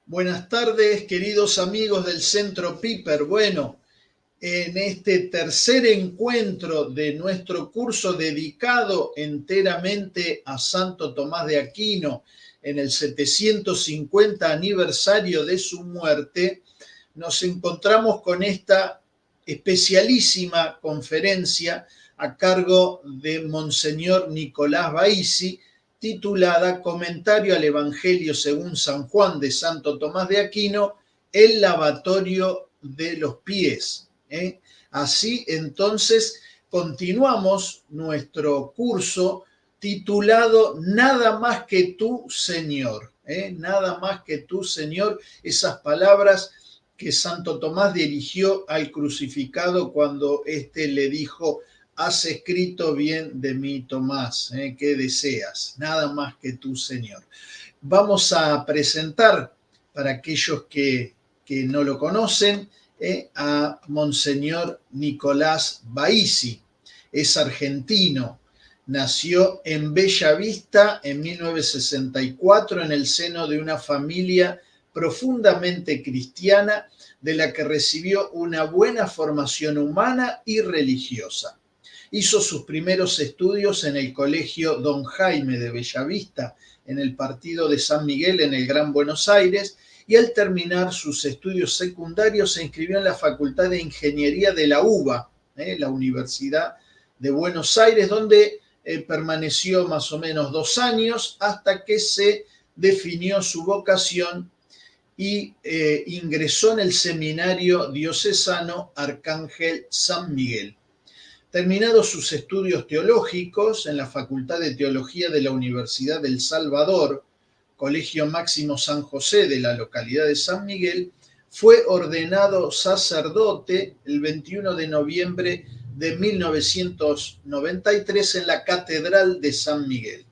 Buenas tardes, queridos amigos del Centro Piper. Bueno, en este tercer encuentro de nuestro curso dedicado enteramente a Santo Tomás de Aquino, en el 750 aniversario de su muerte, nos encontramos con esta especialísima conferencia a cargo de Monseñor Nicolás Baisi, titulada Comentario al Evangelio según San Juan de Santo Tomás de Aquino, el lavatorio de los pies. Así entonces continuamos nuestro curso titulado Nada más que tú, Señor. Nada más que tú, Señor, esas palabras que Santo Tomás dirigió al crucificado cuando éste le dijo: has escrito bien de mí, Tomás, ¿qué deseas? Nada más que tú, Señor. Vamos a presentar, para aquellos que no lo conocen, a Monseñor Nicolás Baisi. Es argentino, nació en Bella Vista en 1964 en el seno de una familia profundamente cristiana de la que recibió una buena formación humana y religiosa. Hizo sus primeros estudios en el Colegio Don Jaime de Bellavista, en el partido de San Miguel, en el Gran Buenos Aires, y al terminar sus estudios secundarios se inscribió en la Facultad de Ingeniería de la UBA, la Universidad de Buenos Aires, donde permaneció más o menos 2 años hasta que se definió su vocación y ingresó en el Seminario Diocesano Arcángel San Miguel. Terminados sus estudios teológicos en la Facultad de Teología de la Universidad del Salvador, Colegio Máximo San José de la localidad de San Miguel, fue ordenado sacerdote el 21 de noviembre de 1993 en la Catedral de San Miguel.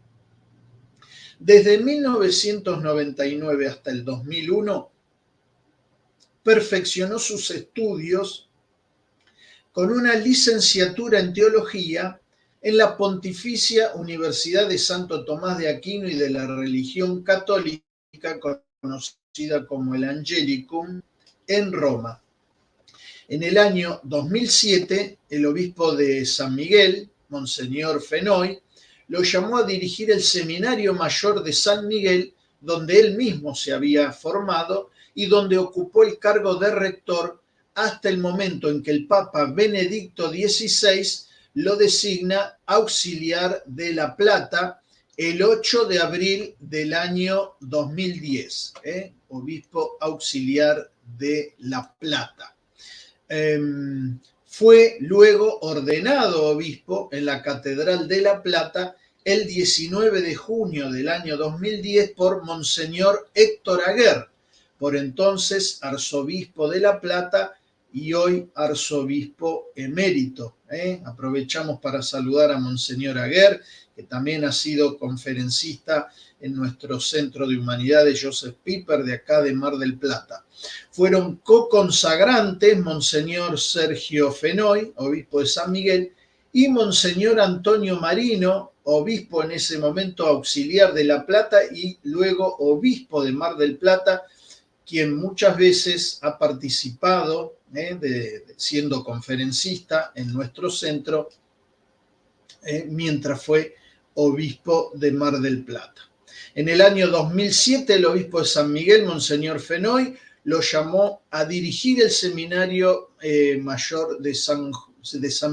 Desde 1999 hasta el 2001, perfeccionó sus estudios con una licenciatura en teología en la Pontificia Universidad de Santo Tomás de Aquino y de la Religión Católica, conocida como el Angelicum, en Roma. En el año 2007, el obispo de San Miguel, Monseñor Fenoy, lo llamó a dirigir el Seminario Mayor de San Miguel, donde él mismo se había formado y donde ocupó el cargo de rector hasta el momento en que el Papa Benedicto XVI lo designa auxiliar de La Plata el 8 de abril del año 2010, obispo auxiliar de La Plata. Fue luego ordenado obispo en la Catedral de La Plata el 19 de junio del año 2010 por Monseñor Héctor Aguer, por entonces arzobispo de La Plata y hoy arzobispo emérito. Aprovechamos para saludar a Monseñor Aguer, que también ha sido conferencista en nuestro Centro de Humanidades Joseph Piper de acá de Mar del Plata. Fueron co-consagrantes Monseñor Sergio Fenoy, obispo de San Miguel, y Monseñor Antonio Marino, obispo en ese momento auxiliar de La Plata y luego obispo de Mar del Plata, quien muchas veces ha participado siendo conferencista en nuestro centro mientras fue obispo de Mar del Plata. En el año 2007, el obispo de San Miguel, Monseñor Fenoy, lo llamó a dirigir el Seminario Mayor de San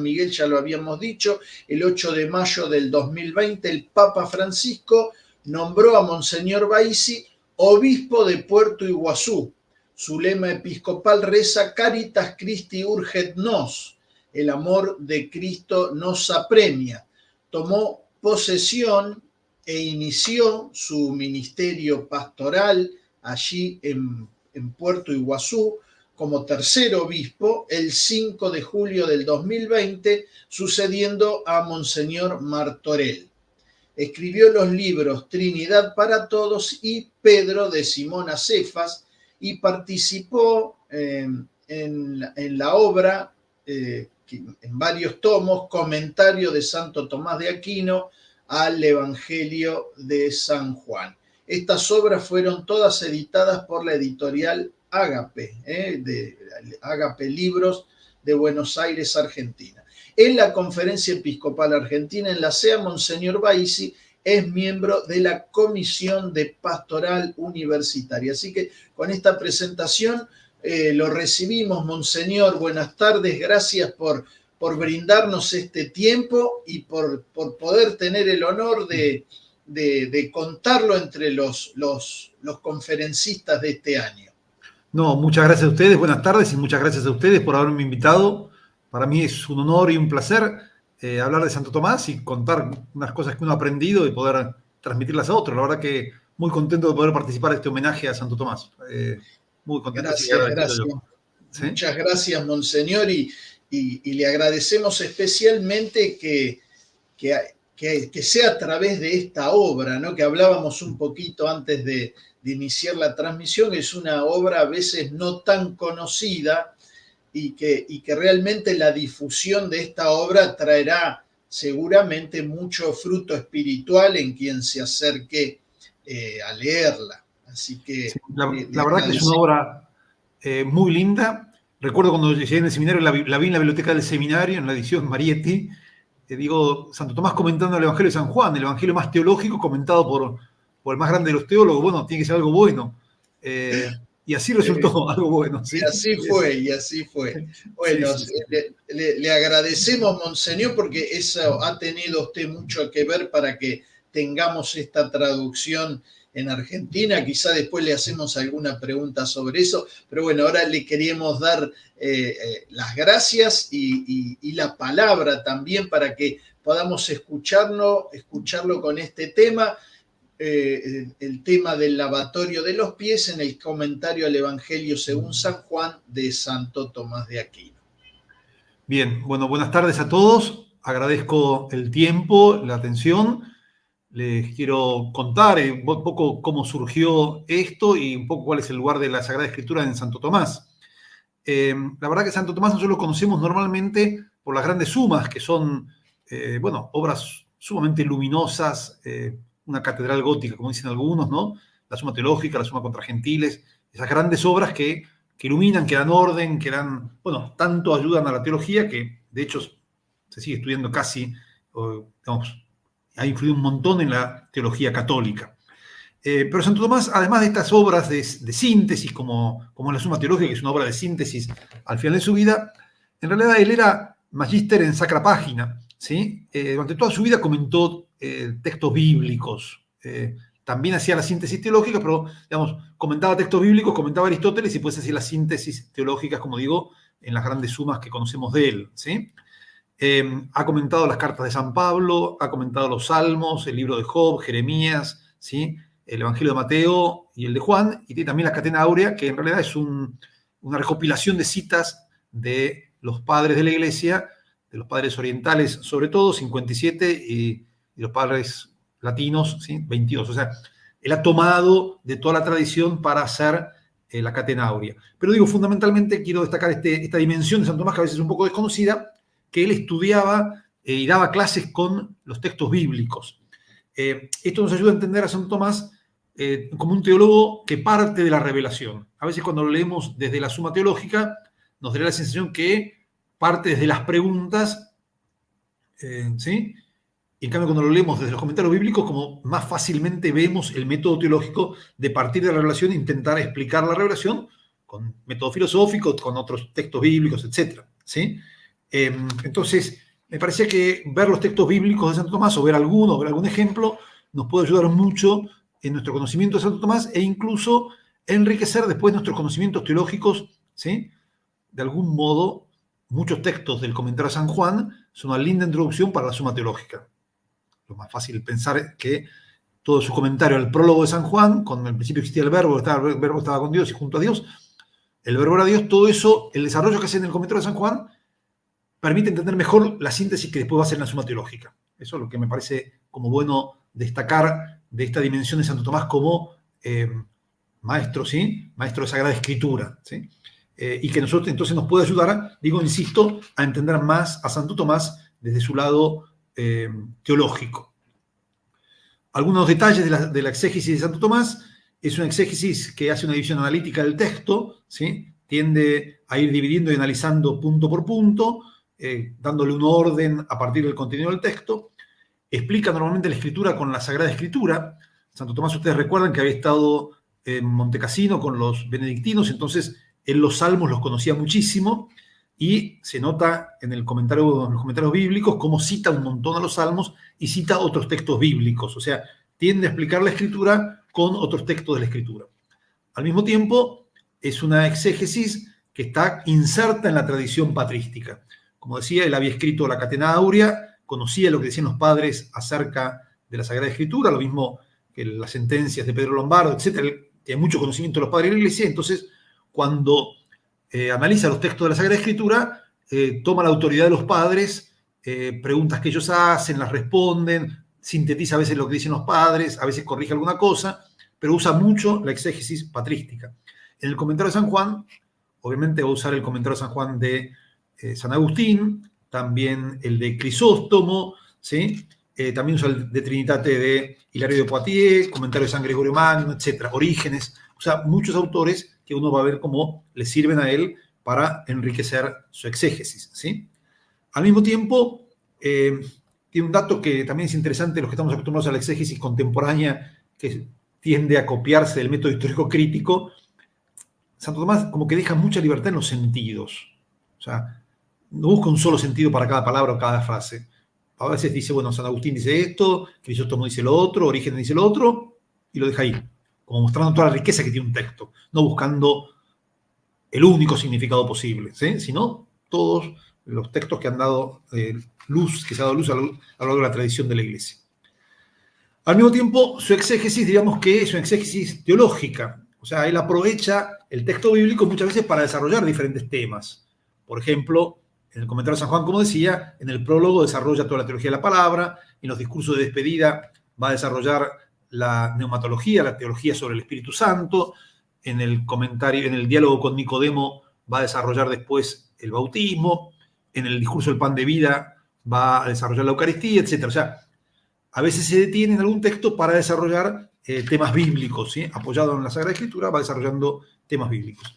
Miguel, ya lo habíamos dicho. El 8 de mayo del 2020, el Papa Francisco nombró a Monseñor Baisi obispo de Puerto Iguazú. Su lema episcopal reza Caritas Christi urget nos, el amor de Cristo nos apremia. Tomó posesión e inició su ministerio pastoral allí en Puerto Iguazú como tercer obispo el 5 de julio del 2020, sucediendo a Monseñor Martorell. Escribió los libros Trinidad para Todos y Pedro de Simón Acefas y participó en la obra, en varios tomos, Comentario de Santo Tomás de Aquino al Evangelio de San Juan. Estas obras fueron todas editadas por la editorial Ágape, de Ágape Libros de Buenos Aires, Argentina. En la Conferencia Episcopal Argentina, en la SEA, Monseñor Baisi es miembro de la Comisión de Pastoral Universitaria. Así que con esta presentación lo recibimos, Monseñor. Buenas tardes, gracias por brindarnos este tiempo y por poder tener el honor de contarlo entre los conferencistas de este año. No, muchas gracias a ustedes, buenas tardes y muchas gracias a ustedes por haberme invitado. Para mí es un honor y un placer hablar de Santo Tomás y contar unas cosas que uno ha aprendido y poder transmitirlas a otros. La verdad que muy contento de poder participar de este homenaje a Santo Tomás. Muy contento. Gracias. ¿Sí? Muchas gracias, Monseñor, y le agradecemos especialmente que sea a través de esta obra, ¿no? Que hablábamos un poquito antes de iniciar la transmisión. Es una obra a veces no tan conocida y que realmente la difusión de esta obra traerá seguramente mucho fruto espiritual en quien se acerque a leerla. Así que sí, la verdad que es una obra muy linda. Recuerdo cuando llegué en el seminario, la vi en la biblioteca del seminario, en la edición Marietti. Digo, Santo Tomás comentando el Evangelio de San Juan, el Evangelio más teológico comentado por el más grande de los teólogos. Bueno, tiene que ser algo bueno. Y así resultó algo bueno. ¿Sí? Y así fue. Bueno, sí. Le agradecemos, Monseñor, porque eso ha tenido usted mucho que ver para que tengamos esta traducción en Argentina. Quizá después le hacemos alguna pregunta sobre eso, pero bueno, ahora le queríamos dar las gracias y la palabra también para que podamos escucharlo con este tema. El tema del lavatorio de los pies en el comentario al Evangelio según San Juan de Santo Tomás de Aquino. Bien, bueno, buenas tardes a todos. Agradezco el tiempo, la atención. Les quiero contar un poco cómo surgió esto y un poco cuál es el lugar de la Sagrada Escritura en Santo Tomás. La verdad que Santo Tomás nosotros lo conocemos normalmente por las grandes sumas, que son, obras sumamente luminosas, una catedral gótica, como dicen algunos, ¿no? La Suma Teológica, la Suma contra Gentiles, esas grandes obras que iluminan, que dan orden, que dan, tanto ayudan a la teología que, de hecho, se sigue estudiando casi, ha influido un montón en la teología católica. Pero Santo Tomás, además de estas obras de síntesis, como la Suma Teológica, que es una obra de síntesis al final de su vida, en realidad él era magíster en Sacra Página, ¿sí? Durante toda su vida comentó textos bíblicos, también hacía la síntesis teológica, pero, comentaba textos bíblicos, comentaba Aristóteles y después hacía las síntesis teológicas, como digo, en las grandes sumas que conocemos de él, ¿sí? Ha comentado las cartas de San Pablo, ha comentado los Salmos, el libro de Job, Jeremías, ¿sí? El Evangelio de Mateo y el de Juan, y tiene también la Catena Áurea, que en realidad es una recopilación de citas de los padres de la Iglesia, de los padres orientales sobre todo, 57, y los padres latinos, ¿sí? 22. O sea, él ha tomado de toda la tradición para hacer la Catena Áurea. Pero digo, fundamentalmente quiero destacar esta dimensión de Santo Tomás, que a veces es un poco desconocida, que él estudiaba y daba clases con los textos bíblicos. Esto nos ayuda a entender a Santo Tomás como un teólogo que parte de la revelación. A veces cuando lo leemos desde la Suma Teológica, nos daría la sensación que parte desde las preguntas, ¿sí? Y en cambio, cuando lo leemos desde los comentarios bíblicos, como más fácilmente vemos el método teológico de partir de la revelación e intentar explicar la revelación con método filosófico, con otros textos bíblicos, etc. ¿Sí? Entonces, me parecía que ver los textos bíblicos de Santo Tomás, o ver alguno, o ver algún ejemplo, nos puede ayudar mucho en nuestro conocimiento de Santo Tomás e incluso enriquecer después nuestros conocimientos teológicos, ¿sí? De algún modo, muchos textos del comentario a San Juan son una linda introducción para la Suma Teológica. Lo más fácil pensar que todo su comentario al prólogo de San Juan, con el principio existía el verbo estaba con Dios y junto a Dios, el verbo era Dios, todo eso, el desarrollo que hace en el comentario de San Juan, permite entender mejor la síntesis que después va a hacer en la Suma Teológica. Eso es lo que me parece como bueno destacar de esta dimensión de Santo Tomás como maestro, ¿sí? Maestro de Sagrada Escritura, ¿sí? Y que nosotros entonces nos puede ayudar, insisto, a entender más a Santo Tomás desde su lado teológico. Algunos detalles de la exégesis de Santo Tomás. Es una exégesis que hace una división analítica del texto, ¿sí? Tiende a ir dividiendo y analizando punto por punto, dándole un orden a partir del contenido del texto. Explica normalmente la escritura con la Sagrada Escritura. Santo Tomás, ustedes recuerdan que había estado en Montecassino con los benedictinos, entonces él los salmos los conocía muchísimo y se nota en los comentarios bíblicos cómo cita un montón a los salmos y cita otros textos bíblicos, o sea, tiende a explicar la escritura con otros textos de la escritura. Al mismo tiempo, es una exégesis que está inserta en la tradición patrística. Como decía, él había escrito la Catena Áurea, conocía lo que decían los padres acerca de la Sagrada Escritura, lo mismo que las sentencias de Pedro Lombardo, etc. Él tiene mucho conocimiento de los padres de la Iglesia, entonces cuando analiza los textos de la Sagrada Escritura, toma la autoridad de los padres, preguntas que ellos hacen, las responden, sintetiza a veces lo que dicen los padres, a veces corrige alguna cosa, pero usa mucho la exégesis patrística. En el comentario de San Juan, obviamente va a usar el comentario de San Juan de San Agustín, también el de Crisóstomo, ¿sí? También usa el de Trinitate de Hilario de Poitiers, comentario de San Gregorio Magno, etc. Orígenes, o sea, muchos autores que uno va a ver cómo le sirven a él para enriquecer su exégesis, ¿sí? Al mismo tiempo, tiene un dato que también es interesante, los que estamos acostumbrados a la exégesis contemporánea, que tiende a copiarse del método histórico crítico. Santo Tomás como que deja mucha libertad en los sentidos. O sea, no busca un solo sentido para cada palabra o cada frase. A veces dice, bueno, San Agustín dice esto, Crisóstomo dice lo otro, Orígenes dice lo otro, y lo deja ahí, como mostrando toda la riqueza que tiene un texto, no buscando el único significado posible, ¿sí? Sino todos los textos que han dado luz, que se ha dado luz a lo largo de la tradición de la Iglesia. Al mismo tiempo, su exégesis, digamos que es una exégesis teológica. O sea, él aprovecha el texto bíblico muchas veces para desarrollar diferentes temas. Por ejemplo, en el comentario de San Juan, como decía, en el prólogo desarrolla toda la teología de la palabra, en los discursos de despedida va a desarrollar la neumatología, la teología sobre el Espíritu Santo, en el comentario, en el diálogo con Nicodemo va a desarrollar después el bautismo, en el discurso del pan de vida va a desarrollar la Eucaristía, etc. O sea, a veces se detiene en algún texto para desarrollar temas bíblicos, ¿sí? Apoyado en la Sagrada Escritura, va desarrollando temas bíblicos.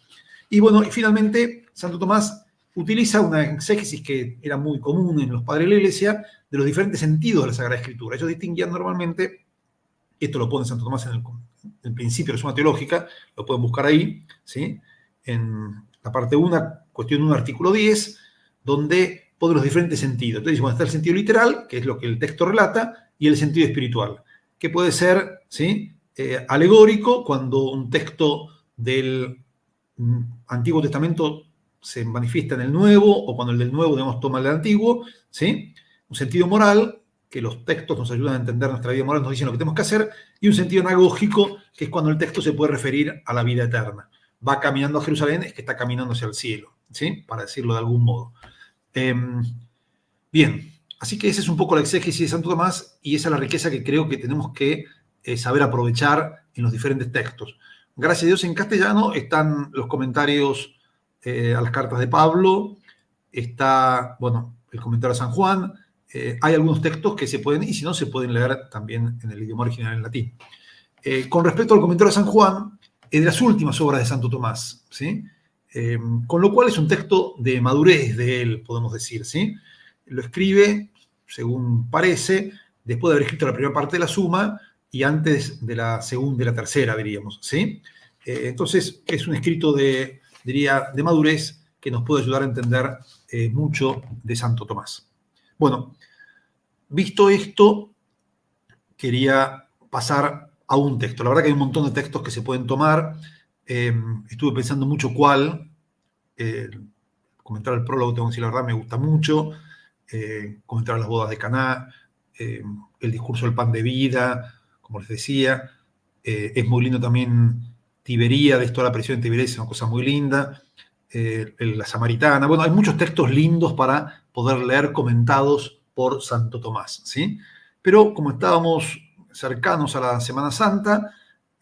Y bueno, y finalmente, Santo Tomás utiliza una exégesis que era muy común en los padres de la Iglesia, de los diferentes sentidos de la Sagrada Escritura. Ellos distinguían normalmente, esto lo pone Santo Tomás en el principio de la Suma Teológica, lo pueden buscar ahí, ¿sí? En la parte 1, cuestión 1, artículo 10, donde pone los diferentes sentidos. Entonces, bueno, está el sentido literal, que es lo que el texto relata, y el sentido espiritual, que puede ser, ¿sí? Alegórico, cuando un texto del Antiguo Testamento se manifiesta en el Nuevo, o cuando el del Nuevo, digamos, toma el del Antiguo, ¿sí? Un sentido moral, que los textos nos ayudan a entender nuestra vida moral, nos dicen lo que tenemos que hacer, y un sentido anagógico, que es cuando el texto se puede referir a la vida eterna. Va caminando a Jerusalén, es que está caminando hacia el cielo, ¿sí? Para decirlo de algún modo. Bien, así que esa es un poco la exégesis de Santo Tomás, y esa es la riqueza que creo que tenemos que saber aprovechar en los diferentes textos. Gracias a Dios, en castellano están los comentarios a las cartas de Pablo, está, bueno, el comentario de San Juan, hay algunos textos que se pueden, y si no, se pueden leer también en el idioma original en latín. Con respecto al comentario de San Juan, es de las últimas obras de Santo Tomás, ¿sí? Con lo cual es un texto de madurez de él, podemos decir, ¿sí? Lo escribe, según parece, después de haber escrito la primera parte de la Suma y antes de la segunda y la tercera, diríamos, ¿sí? Entonces, es un escrito diría, de madurez que nos puede ayudar a entender mucho de Santo Tomás. Bueno, visto esto, quería pasar a un texto. La verdad que hay un montón de textos que se pueden tomar. Estuve pensando mucho cuál. Comentar el prólogo, tengo que decir la verdad, me gusta mucho. Comentar las bodas de Caná, el discurso del pan de vida, como les decía. Es muy lindo también Tiberíades, toda la presión de Tiberíades es una cosa muy linda. La Samaritana. Bueno, hay muchos textos lindos para poder leer comentados por Santo Tomás, ¿sí? Pero como estábamos cercanos a la Semana Santa,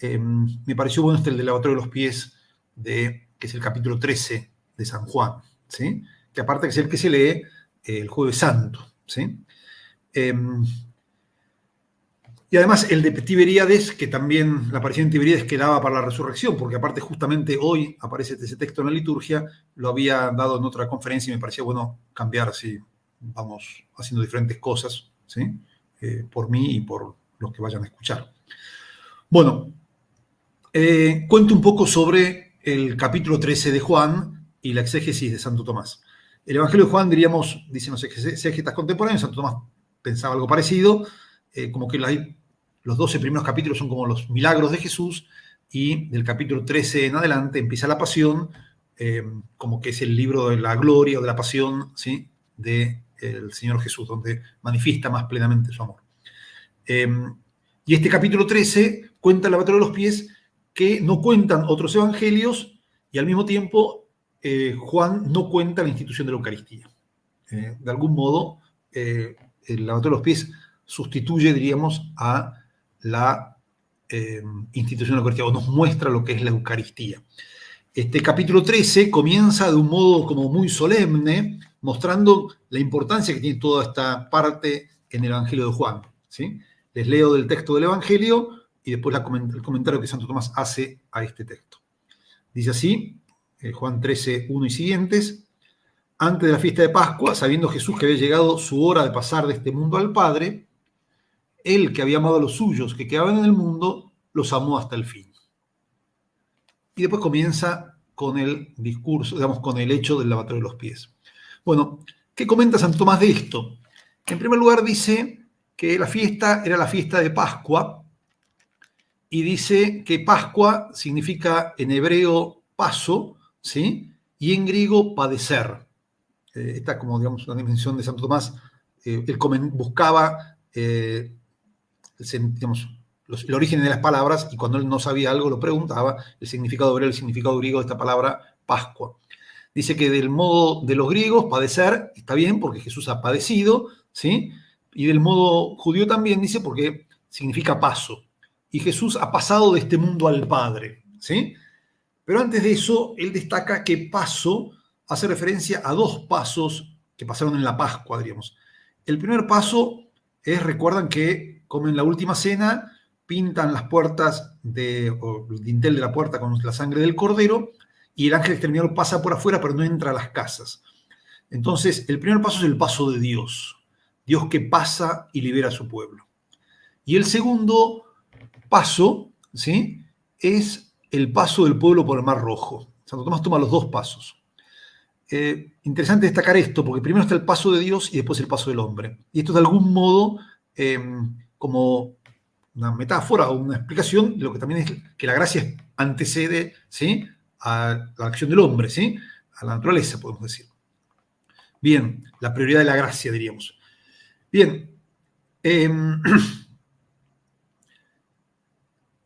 me pareció bueno el del lavatorio de los pies, que es el capítulo 13 de San Juan, ¿sí? Que aparte es el que se lee el Jueves Santo, ¿sí? Y además el de Tiberíades, que también la aparición de Tiberíades quedaba para la resurrección, porque aparte justamente hoy aparece ese texto en la liturgia, lo había dado en otra conferencia y me parecía bueno cambiar, si vamos haciendo diferentes cosas, ¿sí? Por mí y por los que vayan a escuchar. Bueno, cuento un poco sobre el capítulo 13 de Juan y la exégesis de Santo Tomás. El Evangelio de Juan, diríamos, dicen los exégetas contemporáneos, Santo Tomás pensaba algo parecido, como que los 12 primeros capítulos son como los milagros de Jesús y del capítulo 13 en adelante empieza la pasión, como que es el libro de la gloria o de la pasión, ¿sí?, del Señor Jesús, donde manifiesta más plenamente su amor. Y este capítulo 13 cuenta el lavatorio de los pies que no cuentan otros evangelios y al mismo tiempo Juan no cuenta la institución de la Eucaristía. De algún modo, el lavatorio de los pies sustituye, diríamos, a la institución de la Eucaristía, o nos muestra lo que es la Eucaristía. Este capítulo 13 comienza de un modo como muy solemne, mostrando la importancia que tiene toda esta parte en el Evangelio de Juan, ¿sí? Les leo del texto del Evangelio y después el comentario que Santo Tomás hace a este texto. Dice así, Juan 13, 1 y siguientes: antes de la fiesta de Pascua, sabiendo Jesús que había llegado su hora de pasar de este mundo al Padre, Él que había amado a los suyos que quedaban en el mundo, los amó hasta el fin. Y después comienza con el discurso, digamos, con el hecho del lavatorio de los pies. Bueno, ¿qué comenta Santo Tomás de esto? En primer lugar dice que la fiesta era la fiesta de Pascua y dice que Pascua significa en hebreo paso, ¿sí?, y en griego padecer. Esta como, digamos, una dimensión de Santo Tomás. Él buscaba digamos, el origen de las palabras, y cuando él no sabía algo lo preguntaba, el significado hebreo, el significado griego de esta palabra Pascua. Dice que del modo de los griegos, padecer, está bien, porque Jesús ha padecido, ¿sí? Y del modo judío también, dice, porque significa paso. Y Jesús ha pasado de este mundo al Padre, ¿sí? Pero antes de eso, él destaca que paso hace referencia a dos pasos que pasaron en la Pascua, diríamos. El primer paso es, recuerdan que como en la última cena, pintan las puertas o el dintel de la puerta con la sangre del cordero, y el ángel exterminador pasa por afuera, pero no entra a las casas. Entonces, el primer paso es el paso de Dios. Dios que pasa y libera a su pueblo. Y el segundo paso, ¿sí?, es el paso del pueblo por el Mar Rojo. Santo Tomás toma los dos pasos. Interesante destacar esto, porque primero está el paso de Dios y después el paso del hombre. Y esto de algún modo, como una metáfora o una explicación de lo que también es que la gracia antecede, ¿sí?, a la acción del hombre, ¿sí?, a la naturaleza, podemos decir. Bien, la prioridad de la gracia, diríamos. Bien,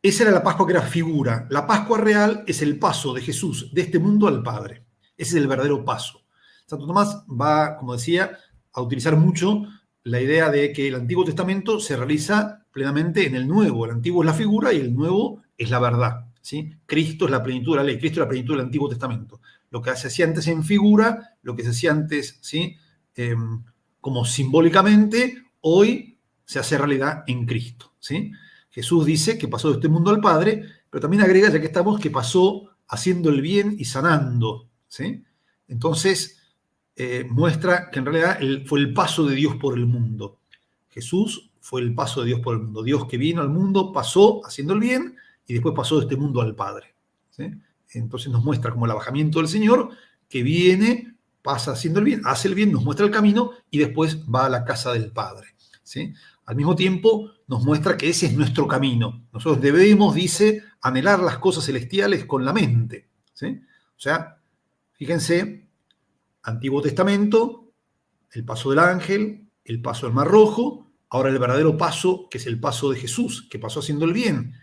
esa era la Pascua que era figura. La Pascua real es el paso de Jesús de este mundo al Padre. Ese es el verdadero paso. Santo Tomás va, como decía, a utilizar mucho la idea de que el Antiguo Testamento se realiza plenamente en el Nuevo. El Antiguo es la figura y el Nuevo es la verdad, ¿sí? Cristo es la plenitud de la ley, Cristo es la plenitud del Antiguo Testamento. Lo que se hacía antes en figura, lo que se hacía antes, ¿sí?, como simbólicamente, hoy se hace realidad en Cristo, ¿sí? Jesús dice que pasó de este mundo al Padre, pero también agrega, ya que estamos, que pasó haciendo el bien y sanando, ¿sí? Entonces, muestra que en realidad fue el paso de Dios por el mundo. Jesús fue el paso de Dios por el mundo. Dios que vino al mundo pasó haciendo el bien y después pasó de este mundo al Padre, ¿sí? Entonces nos muestra como el bajamiento del Señor, que viene, pasa haciendo el bien, hace el bien, nos muestra el camino y después va a la casa del Padre, ¿sí? Al mismo tiempo nos muestra que ese es nuestro camino. Nosotros debemos, dice, anhelar las cosas celestiales con la mente, ¿sí? O sea, fíjense, Antiguo Testamento, el paso del ángel, el paso del Mar Rojo, ahora el verdadero paso, que es el paso de Jesús, que pasó haciendo el bien,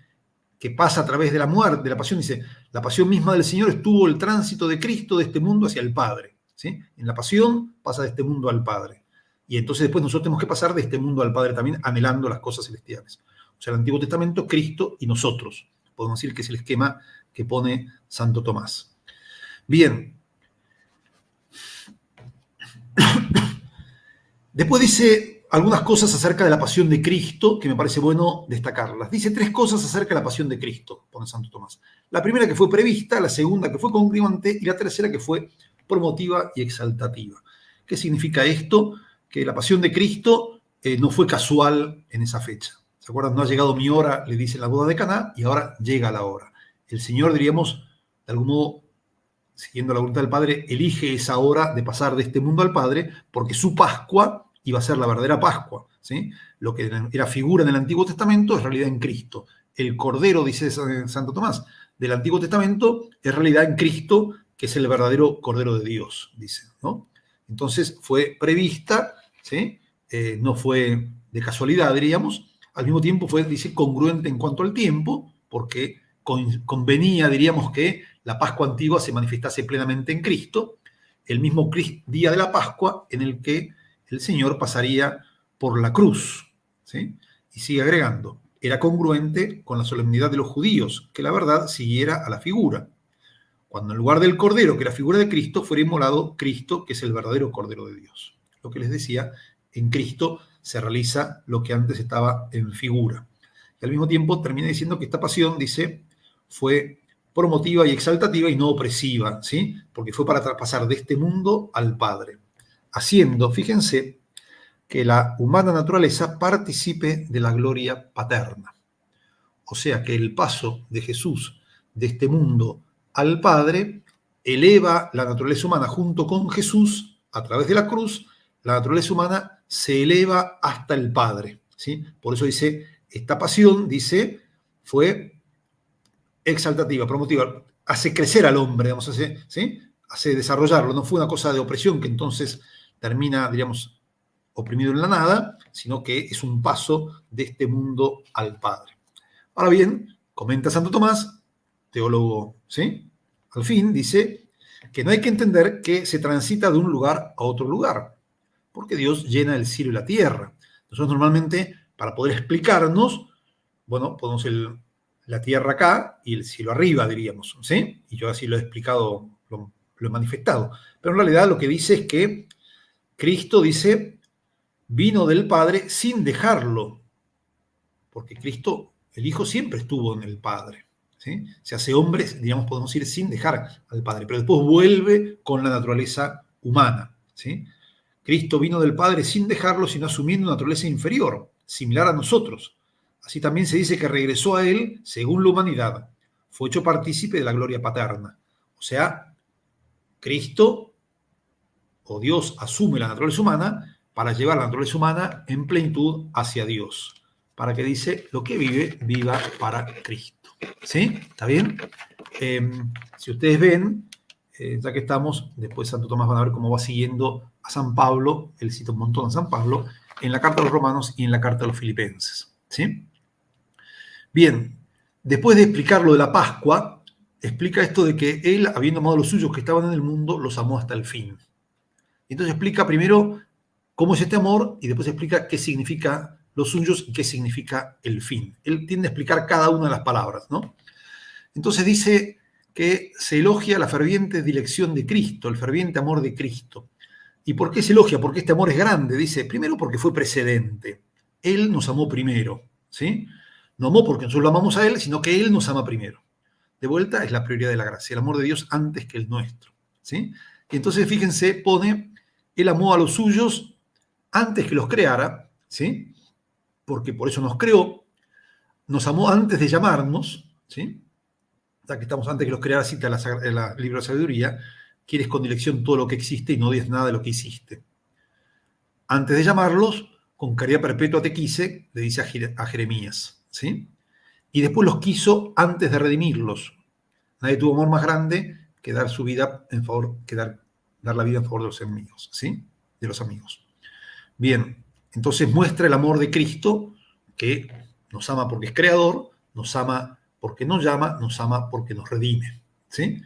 que pasa a través de la muerte, de la pasión. Dice, la pasión misma del Señor estuvo el tránsito de Cristo de este mundo hacia el Padre, ¿sí? En la pasión pasa de este mundo al Padre. Y entonces después nosotros tenemos que pasar de este mundo al Padre también, anhelando las cosas celestiales. O sea, el Antiguo Testamento, Cristo y nosotros. Podemos decir que es el esquema que pone Santo Tomás. Bien. Después dice, algunas cosas acerca de la pasión de Cristo que me parece bueno destacarlas. Dice 3 cosas acerca de la pasión de Cristo, pone Santo Tomás. La primera que fue prevista, la segunda que fue congruente y la tercera que fue promotiva y exaltativa. ¿Qué significa esto? Que la pasión de Cristo no fue casual en esa fecha. ¿Se acuerdan? No ha llegado mi hora, le dice en la boda de Caná, y ahora llega la hora. El Señor, diríamos, de algún modo, siguiendo la voluntad del Padre, elige esa hora de pasar de este mundo al Padre, porque su Pascua iba a ser la verdadera Pascua, ¿sí? Lo que era figura en el Antiguo Testamento es realidad en Cristo. El Cordero, dice Santo Tomás, del Antiguo Testamento es realidad en Cristo, que es el verdadero Cordero de Dios, dice, ¿no? Entonces fue prevista, ¿sí? No fue de casualidad, diríamos. Al mismo tiempo fue, dice, congruente en cuanto al tiempo, porque convenía, diríamos, que la Pascua antigua se manifestase plenamente en Cristo, el mismo día de la Pascua en el que el Señor pasaría por la cruz, ¿sí? Y sigue agregando, era congruente con la solemnidad de los judíos, que la verdad siguiera a la figura. Cuando en lugar del Cordero, que era figura de Cristo, fuera inmolado Cristo, que es el verdadero Cordero de Dios. Lo que les decía, en Cristo se realiza lo que antes estaba en figura. Y al mismo tiempo termina diciendo que esta pasión, dice, fue promotiva y exaltativa y no opresiva, ¿sí? Porque fue para pasar de este mundo al Padre, haciendo, fíjense, que la humana naturaleza participe de la gloria paterna. O sea que el paso de Jesús de este mundo al Padre eleva la naturaleza humana junto con Jesús a través de la cruz. La naturaleza humana se eleva hasta el Padre, ¿sí? Por eso dice, esta pasión, dice, fue exaltativa, promotiva, hace crecer al hombre, digamos, ¿sí? Hace desarrollarlo, no fue una cosa de opresión que entonces termina, diríamos, oprimido en la nada, sino que es un paso de este mundo al Padre. Ahora bien, comenta Santo Tomás, teólogo, ¿sí? Al fin, dice que no hay que entender que se transita de un lugar a otro lugar, porque Dios llena el cielo y la tierra. Nosotros normalmente, para poder explicarnos, bueno, ponemos la tierra acá y el cielo arriba, diríamos, ¿sí? Y yo así lo he explicado, lo he manifestado. Pero en realidad lo que dice es que Cristo, dice, vino del Padre sin dejarlo, porque Cristo, el Hijo, siempre estuvo en el Padre, ¿sí? Se hace hombre, digamos, podemos decir, sin dejar al Padre, pero después vuelve con la naturaleza humana, ¿sí? Cristo vino del Padre sin dejarlo, sino asumiendo una naturaleza inferior, similar a nosotros. Así también se dice que regresó a él según la humanidad. Fue hecho partícipe de la gloria paterna. O sea, Cristo o Dios asume la naturaleza humana para llevar la naturaleza humana en plenitud hacia Dios. Para que, dice, lo que vive, viva para Cristo. ¿Sí? ¿Está bien? Si ustedes ven, ya que estamos, después Santo Tomás van a ver cómo va siguiendo a San Pablo, él cita un montón a San Pablo, en la carta a los Romanos y en la carta a los Filipenses. ¿Sí? Bien, después de explicar lo de la Pascua, explica esto de que él, habiendo amado a los suyos que estaban en el mundo, los amó hasta el fin. Entonces explica primero cómo es este amor y después explica qué significa los suyos y qué significa el fin. Él tiende a explicar cada una de las palabras, ¿no? Entonces dice que se elogia la ferviente dilección de Cristo, el ferviente amor de Cristo. ¿Y por qué se elogia? Porque este amor es grande. Dice, primero porque fue precedente. Él nos amó primero, ¿sí? No amó porque nosotros lo amamos a Él, sino que Él nos ama primero. De vuelta, es la prioridad de la gracia, el amor de Dios antes que el nuestro, ¿sí? Y entonces, fíjense, pone, Él amó a los suyos antes que los creara, ¿sí? Porque por eso nos creó, nos amó antes de llamarnos, ¿sí? Ya que estamos antes que los creara, cita el libro de sabiduría, quieres con dilección todo lo que existe y no odies nada de lo que hiciste. Antes de llamarlos, con caridad perpetua te quise, le dice a Jeremías, ¿sí? Y después los quiso antes de redimirlos. Nadie tuvo amor más grande que dar su vida en favor, que dar la vida en favor de los enemigos, ¿sí? De los amigos. Bien, entonces muestra el amor de Cristo, que nos ama porque es creador, nos ama porque nos llama, nos ama porque nos redime, ¿sí?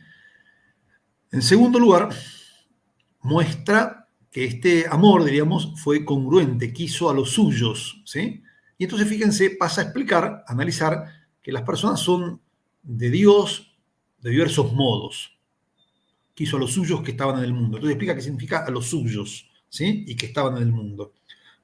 En segundo lugar, muestra que este amor, diríamos, fue congruente, quiso a los suyos, ¿sí? Y entonces, fíjense, pasa a explicar, a analizar que las personas son de Dios de diversos modos. Quiso a los suyos que estaban en el mundo. Entonces explica qué significa a los suyos, ¿sí? Y que estaban en el mundo.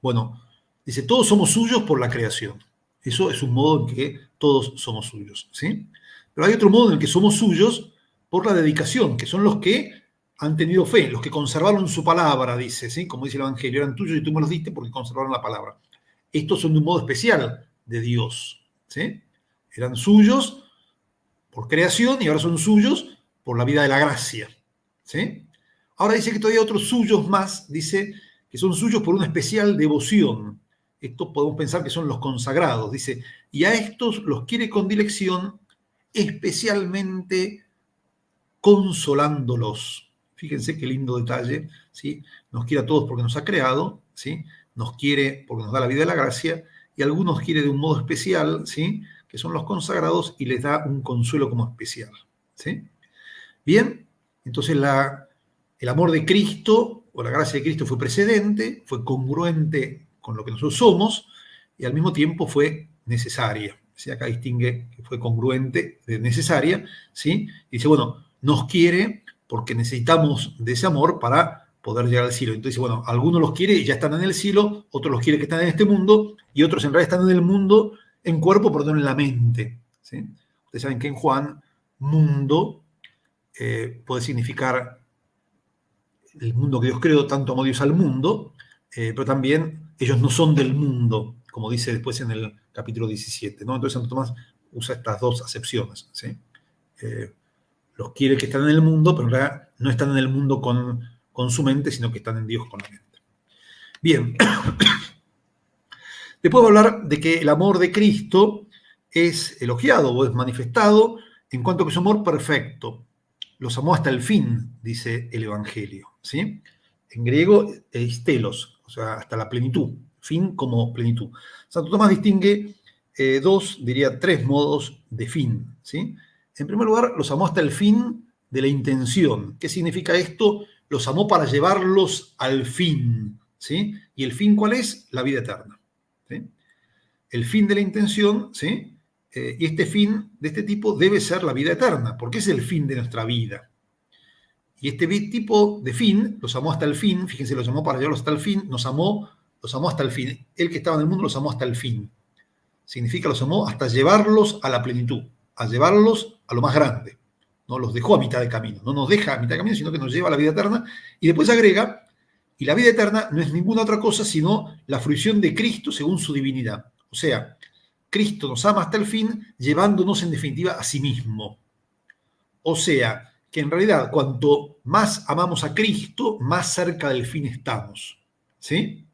Bueno, Dice, todos somos suyos por la creación. Eso es un modo en que todos somos suyos, ¿sí? Pero hay otro modo en el que somos suyos por la dedicación, que son los que han tenido fe, los que conservaron su palabra, dice, ¿sí? Como dice el Evangelio, eran tuyos y tú me los diste porque conservaron la palabra. Estos son de un modo especial de Dios, ¿sí? Eran suyos por creación y ahora son suyos por la vida de la gracia, ¿sí? Ahora dice que todavía hay otros suyos más, dice que son suyos por una especial devoción. Esto podemos pensar que son los consagrados, dice, y a estos los quiere con dilección, especialmente consolándolos. Fíjense qué lindo detalle, ¿sí? Nos quiere a todos porque nos ha creado, ¿sí? Nos quiere porque nos da la vida de la gracia, y algunos quiere de un modo especial, ¿sí? Que son los consagrados, y les da un consuelo como especial, ¿sí? Bien, entonces el amor de Cristo, o la gracia de Cristo, fue precedente, fue congruente con lo que nosotros somos, y al mismo tiempo fue necesaria. ¿Sí? Acá distingue que fue congruente de necesaria, ¿sí? Y dice, bueno, nos quiere porque necesitamos de ese amor para poder llegar al cielo. Entonces, bueno, algunos los quiere y ya están en el cielo, otros los quiere que están en este mundo, y otros en realidad están en el mundo en cuerpo, pero no en la mente, ¿sí? Ustedes saben que en Juan, mundo puede significar el mundo que Dios creó, tanto amó Dios al mundo, pero también ellos no son del mundo, como dice después en el capítulo 17, ¿no? Entonces Santo Tomás usa estas dos acepciones, ¿sí? Los quiere que están en el mundo, pero en realidad no están en el mundo con su mente, sino que están en Dios con la mente. Bien. Después voy a hablar de que el amor de Cristo es elogiado o es manifestado en cuanto que es un amor perfecto. Los amó hasta el fin, dice el Evangelio, ¿sí? En griego, eistelos, o sea, hasta la plenitud, fin como plenitud. Santo Tomás distingue tres modos de fin, ¿sí? En primer lugar, los amó hasta el fin de la intención. ¿Qué significa esto? Los amó para llevarlos al fin, ¿sí? ¿Y el fin cuál es? La vida eterna, ¿sí? El fin de la intención, ¿sí? Y este fin de este tipo debe ser la vida eterna, porque es el fin de nuestra vida. Y este tipo de fin, los amó hasta el fin, fíjense, los amó para llevarlos hasta el fin, los amó hasta el fin. El que estaba en el mundo los amó hasta el fin. Significa los amó hasta llevarlos a la plenitud, a llevarlos a lo más grande. No los dejó a mitad de camino, no nos deja a mitad de camino, sino que nos lleva a la vida eterna. Y después agrega, y la vida eterna no es ninguna otra cosa sino la fruición de Cristo según su divinidad. O sea, Cristo nos ama hasta el fin, llevándonos en definitiva a sí mismo. O sea, que en realidad cuanto más amamos a Cristo, más cerca del fin estamos. ¿Sí?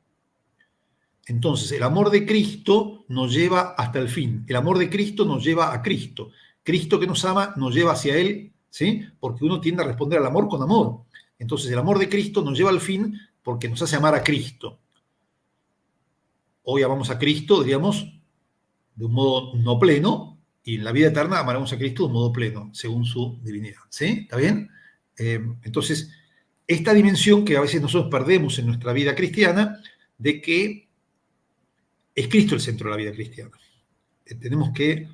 Entonces, el amor de Cristo nos lleva hasta el fin. El amor de Cristo nos lleva a Cristo. Cristo que nos ama nos lleva hacia Él, ¿sí? Porque uno tiende a responder al amor con amor. Entonces, el amor de Cristo nos lleva al fin porque nos hace amar a Cristo. Hoy amamos a Cristo, diríamos, de un modo no pleno, y en la vida eterna amaremos a Cristo de un modo pleno, según su divinidad. ¿Sí? ¿Está bien? Entonces, esta dimensión que a veces nosotros perdemos en nuestra vida cristiana, de que es Cristo el centro de la vida cristiana. Tenemos que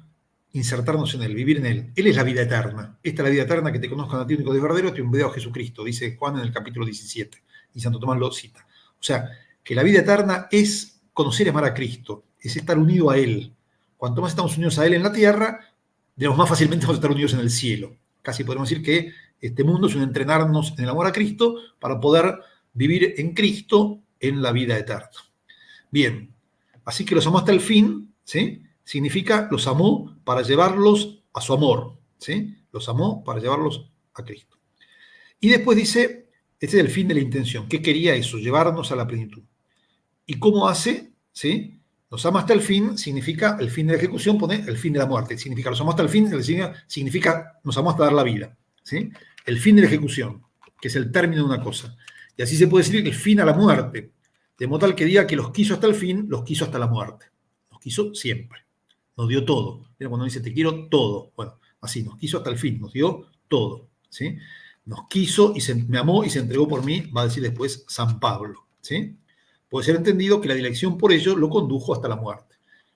insertarnos en Él, vivir en Él. Él es la vida eterna. Esta es la vida eterna, que te conozcan a ti, único Dios verdadero, te envió a Jesucristo, dice Juan en el capítulo 17, y Santo Tomás lo cita. O sea, que la vida eterna es conocer y amar a Cristo, es estar unido a Él. Cuanto más estamos unidos a Él en la tierra, digamos, más fácilmente vamos a estar unidos en el cielo. Casi podemos decir que este mundo es un entrenarnos en el amor a Cristo para poder vivir en Cristo en la vida eterna. Bien, así que los amó hasta el fin, ¿sí? Significa los amó para llevarlos a su amor, ¿sí? Los amó para llevarlos a Cristo. Y después dice, este es el fin de la intención. ¿Qué quería eso? Llevarnos a la plenitud. ¿Y cómo hace? ¿Sí? Los ama hasta el fin, significa el fin de la ejecución, pone el fin de la muerte. Significa los amó hasta el fin, significa nos amó hasta dar la vida, ¿sí? El fin de la ejecución, que es el término de una cosa. Y así se puede decir que el fin a la muerte, de modo tal que diga que los quiso hasta el fin, los quiso hasta la muerte. Nos quiso siempre. Nos dio todo. Mira, cuando dice te quiero todo. Bueno, así, nos quiso hasta el fin, nos dio todo, ¿sí? Nos quiso y me amó y se entregó por mí, va a decir después San Pablo, ¿sí? Puede ser entendido que la dilección por ello lo condujo hasta la muerte.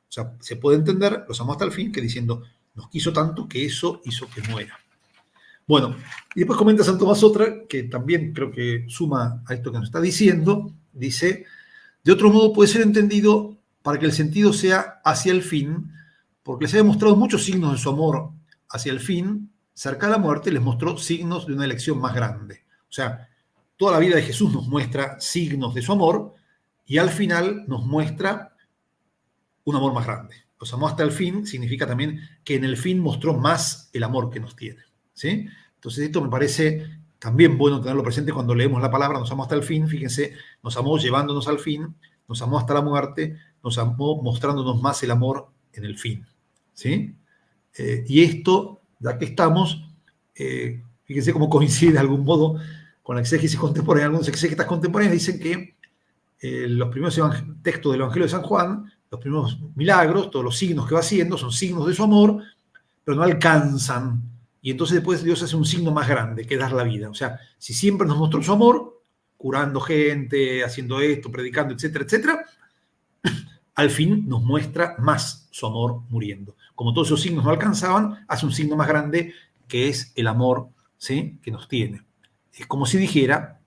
O sea, se puede entender, los amó hasta el fin, que diciendo, nos quiso tanto que eso hizo que muera. Bueno, y después comenta Santo Tomás otra, que también creo que suma a esto que nos está diciendo, dice, De otro modo puede ser entendido para que el sentido sea hacia el fin, porque les ha demostrado muchos signos de su amor hacia el fin. Cerca de la muerte les mostró signos de una elección más grande. O sea, toda la vida de Jesús nos muestra signos de su amor y al final nos muestra un amor más grande. Los amó hasta el fin significa también que en el fin mostró más el amor que nos tiene, ¿sí? Entonces esto me parece también bueno tenerlo presente cuando leemos la palabra, nos amó hasta el fin. Fíjense, nos amó llevándonos al fin, nos amó hasta la muerte, nos amó mostrándonos más el amor en el fin, ¿sí? Y esto, ya que estamos, fíjense cómo coincide de algún modo con la exégesis contemporánea. Algunos exégetas contemporáneos dicen que los primeros textos del Evangelio de San Juan, los primeros milagros, todos los signos que va haciendo, son signos de su amor, pero no alcanzan. Y entonces después Dios hace un signo más grande, que es dar la vida. O sea, si siempre nos mostró su amor, curando gente, haciendo esto, predicando, etcétera, etcétera, al fin nos muestra más su amor muriendo. Como todos esos signos no alcanzaban, hace un signo más grande, que es el amor, ¿sí?, que nos tiene. Es como si dijera,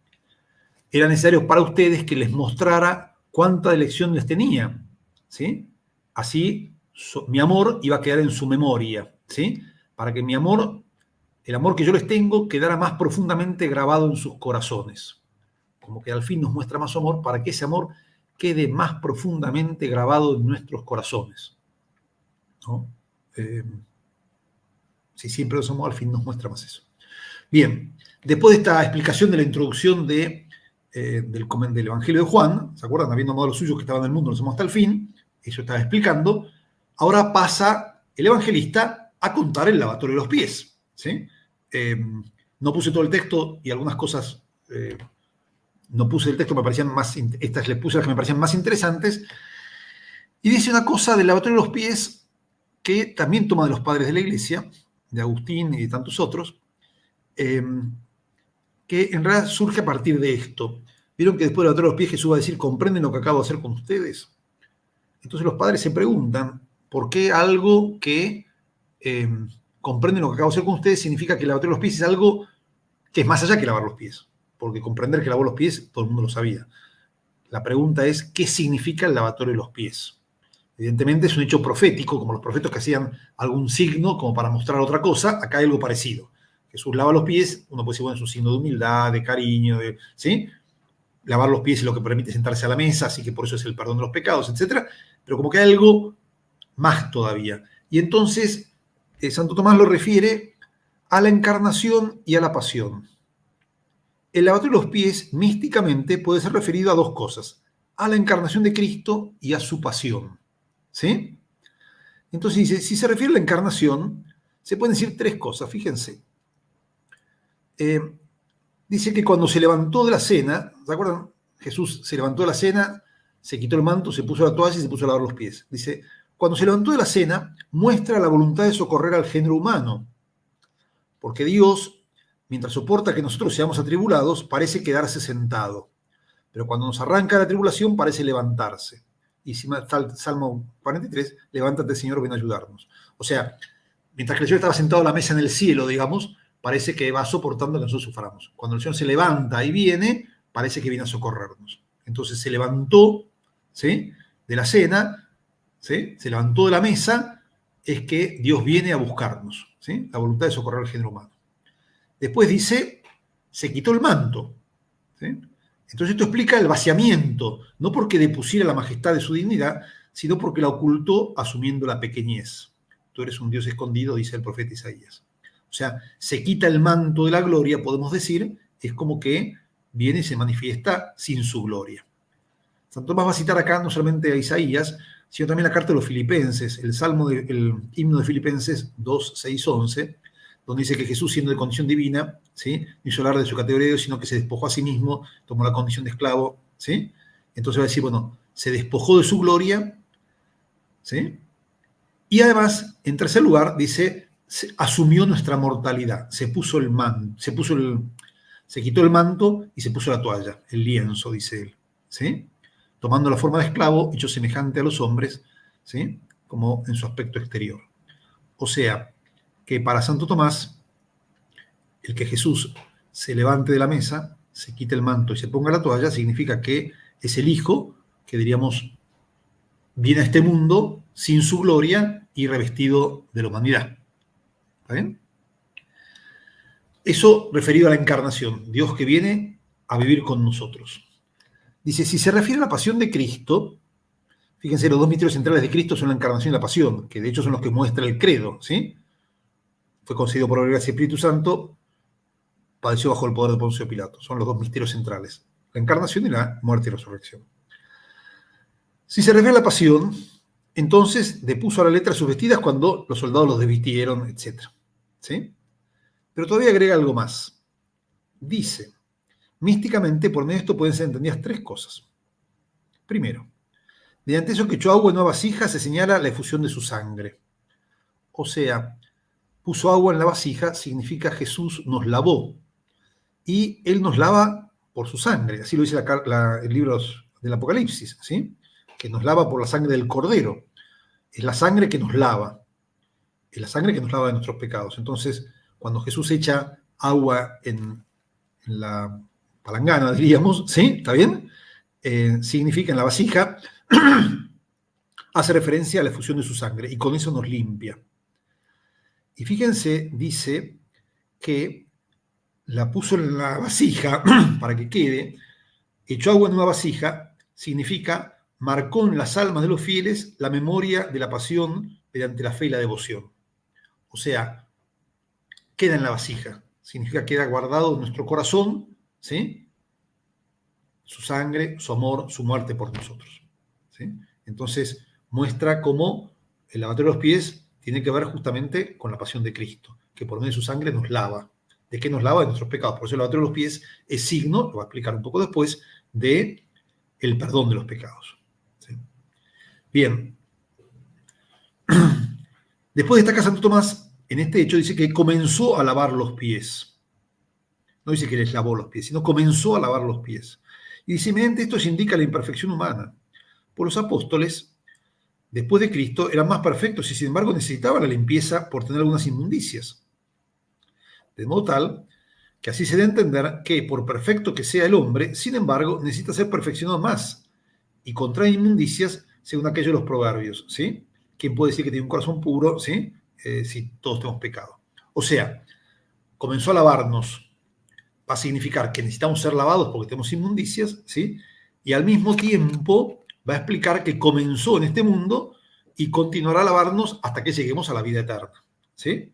era necesario para ustedes que les mostrara cuánta elección les tenía, ¿sí? Así mi amor iba a quedar en su memoria, ¿sí? Para que mi amor, el amor que yo les tengo, quedara más profundamente grabado en sus corazones. Como que al fin nos muestra más su amor para que ese amor quede más profundamente grabado en nuestros corazones, ¿no? Si siempre los amó, al fin nos muestra más eso. Bien, después de esta explicación de la introducción del Evangelio de Juan, ¿se acuerdan? Habiendo amado a los suyos que estaban en el mundo, los amó hasta el fin, eso estaba explicando. Ahora pasa el evangelista a contar el lavatorio de los pies, ¿sí? No puse todo el texto y algunas cosas no puse el texto, me parecían más, estas le puse las que me parecían más interesantes. Y dice una cosa del lavatorio de los pies que también toma de los padres de la iglesia, de Agustín y de tantos otros, que en realidad surge a partir de esto. ¿Vieron que después de lavatorio de los pies Jesús va a decir, ¿comprenden lo que acabo de hacer con ustedes? Entonces los padres se preguntan, ¿por qué algo que comprenden lo que acabo de hacer con ustedes significa que el lavatorio de los pies es algo que es más allá que lavar los pies? Porque comprender que lavó los pies, todo el mundo lo sabía. La pregunta es, ¿qué significa el lavatorio de los pies? Evidentemente es un hecho profético, como los profetas que hacían algún signo como para mostrar otra cosa. Acá hay algo parecido. Jesús lava los pies, uno puede decir, bueno, es un signo de humildad, de cariño, ¿sí? Lavar los pies es lo que permite sentarse a la mesa, así que por eso es el perdón de los pecados, etc. Pero como que hay algo más todavía. Y entonces Santo Tomás lo refiere a la encarnación y a la pasión. El lavatorio de los pies, místicamente, puede ser referido a dos cosas: a la encarnación de Cristo y a su pasión, ¿sí? Entonces dice, si se refiere a la encarnación, se pueden decir tres cosas, fíjense. Dice que cuando se levantó de la cena, ¿se acuerdan? Jesús se levantó de la cena, se quitó el manto, se puso la toalla y se puso a lavar los pies. Dice, cuando se levantó de la cena, muestra la voluntad de socorrer al género humano, porque Dios, mientras soporta que nosotros seamos atribulados, parece quedarse sentado. Pero cuando nos arranca la tribulación, parece levantarse. Y si está el Salmo 43, levántate, Señor, ven a ayudarnos. O sea, mientras que el Señor estaba sentado a la mesa en el cielo, digamos, parece que va soportando que nosotros suframos. Cuando el Señor se levanta y viene, parece que viene a socorrernos. Entonces se levantó, ¿sí?, de la cena, ¿sí?, se levantó de la mesa, es que Dios viene a buscarnos, ¿sí?, la voluntad de socorrer al género humano. Después dice, se quitó el manto, ¿sí? Entonces esto explica el vaciamiento, no porque depusiera la majestad de su dignidad, sino porque la ocultó asumiendo la pequeñez. Tú eres un Dios escondido, dice el profeta Isaías. O sea, se quita el manto de la gloria, podemos decir, es como que viene y se manifiesta sin su gloria. Santo Tomás va a citar acá no solamente a Isaías, sino también la carta de los Filipenses, el himno de Filipenses 2, 6, 11, donde dice que Jesús, siendo de condición divina, ¿sí?, no hizo hablar de su categoría de Dios, sino que se despojó a sí mismo, tomó la condición de esclavo, ¿sí? Entonces va a decir, bueno, se despojó de su gloria, ¿sí? Y además, en tercer lugar, dice, asumió nuestra mortalidad, se quitó el manto y se puso la toalla, el lienzo, dice él, ¿sí?, tomando la forma de esclavo, hecho semejante a los hombres, ¿sí?, como en su aspecto exterior. O sea, que para Santo Tomás, el que Jesús se levante de la mesa, se quite el manto y se ponga la toalla, significa que es el Hijo que diríamos viene a este mundo sin su gloria y revestido de la humanidad. ¿Está bien? Eso referido a la encarnación, Dios que viene a vivir con nosotros. Dice, si se refiere a la pasión de Cristo, fíjense, los dos misterios centrales de Cristo son la encarnación y la pasión, que de hecho son los que muestra el credo, ¿sí? Fue concedido por la gracia del Espíritu Santo, padeció bajo el poder de Poncio Pilato. Son los dos misterios centrales, la encarnación y la muerte y resurrección. Si se refiere a la pasión, entonces depuso a la letra sus vestidas cuando los soldados los desvistieron, etc. ¿Sí? Pero todavía agrega algo más. Dice, místicamente, por medio de esto pueden ser entendidas tres cosas. Primero, mediante eso que echó agua en una vasija se señala la efusión de su sangre. O sea, puso agua en la vasija significa Jesús nos lavó. Y Él nos lava por su sangre. Así lo dice el libro del Apocalipsis, ¿sí? Que nos lava por la sangre del Cordero. Es la sangre que nos lava. Es la sangre que nos lava de nuestros pecados. Entonces, cuando Jesús echa agua en la palangana, diríamos, ¿sí? ¿Está bien? Significa en la vasija, hace referencia a la efusión de su sangre y con eso nos limpia. Y fíjense, dice que la puso en la vasija para que quede, echó agua en una vasija, significa marcó en las almas de los fieles la memoria de la pasión mediante la fe y la devoción. O sea, queda en la vasija, significa queda guardado en nuestro corazón, ¿sí? Su sangre, su amor, su muerte por nosotros, ¿sí? Entonces muestra cómo el lavatorio de los pies tiene que ver justamente con la pasión de Cristo, que por medio de su sangre nos lava. ¿De qué nos lava? De nuestros pecados. Por eso el lavatorio de los pies es signo, lo va a explicar un poco después, de el perdón de los pecados. ¿Sí? Bien. Después destaca Santo Tomás, en este hecho dice que comenzó a lavar los pies. No dice que les lavó los pies, sino comenzó a lavar los pies. Y dice, mediante esto se indica la imperfección humana. Por los apóstoles, después de Cristo, eran más perfectos y sin embargo necesitaban la limpieza por tener algunas inmundicias. De modo tal que así se debe entender que, por perfecto que sea el hombre, sin embargo, necesita ser perfeccionado más y contrae inmundicias según aquello de los proverbios, ¿sí? ¿Quién puede decir que tiene un corazón puro, ¿sí? Si todos tenemos pecado? O sea, comenzó a lavarnos, va a significar que necesitamos ser lavados porque tenemos inmundicias, ¿sí? Y al mismo tiempo va a explicar que comenzó en este mundo y continuará a lavarnos hasta que lleguemos a la vida eterna, ¿sí?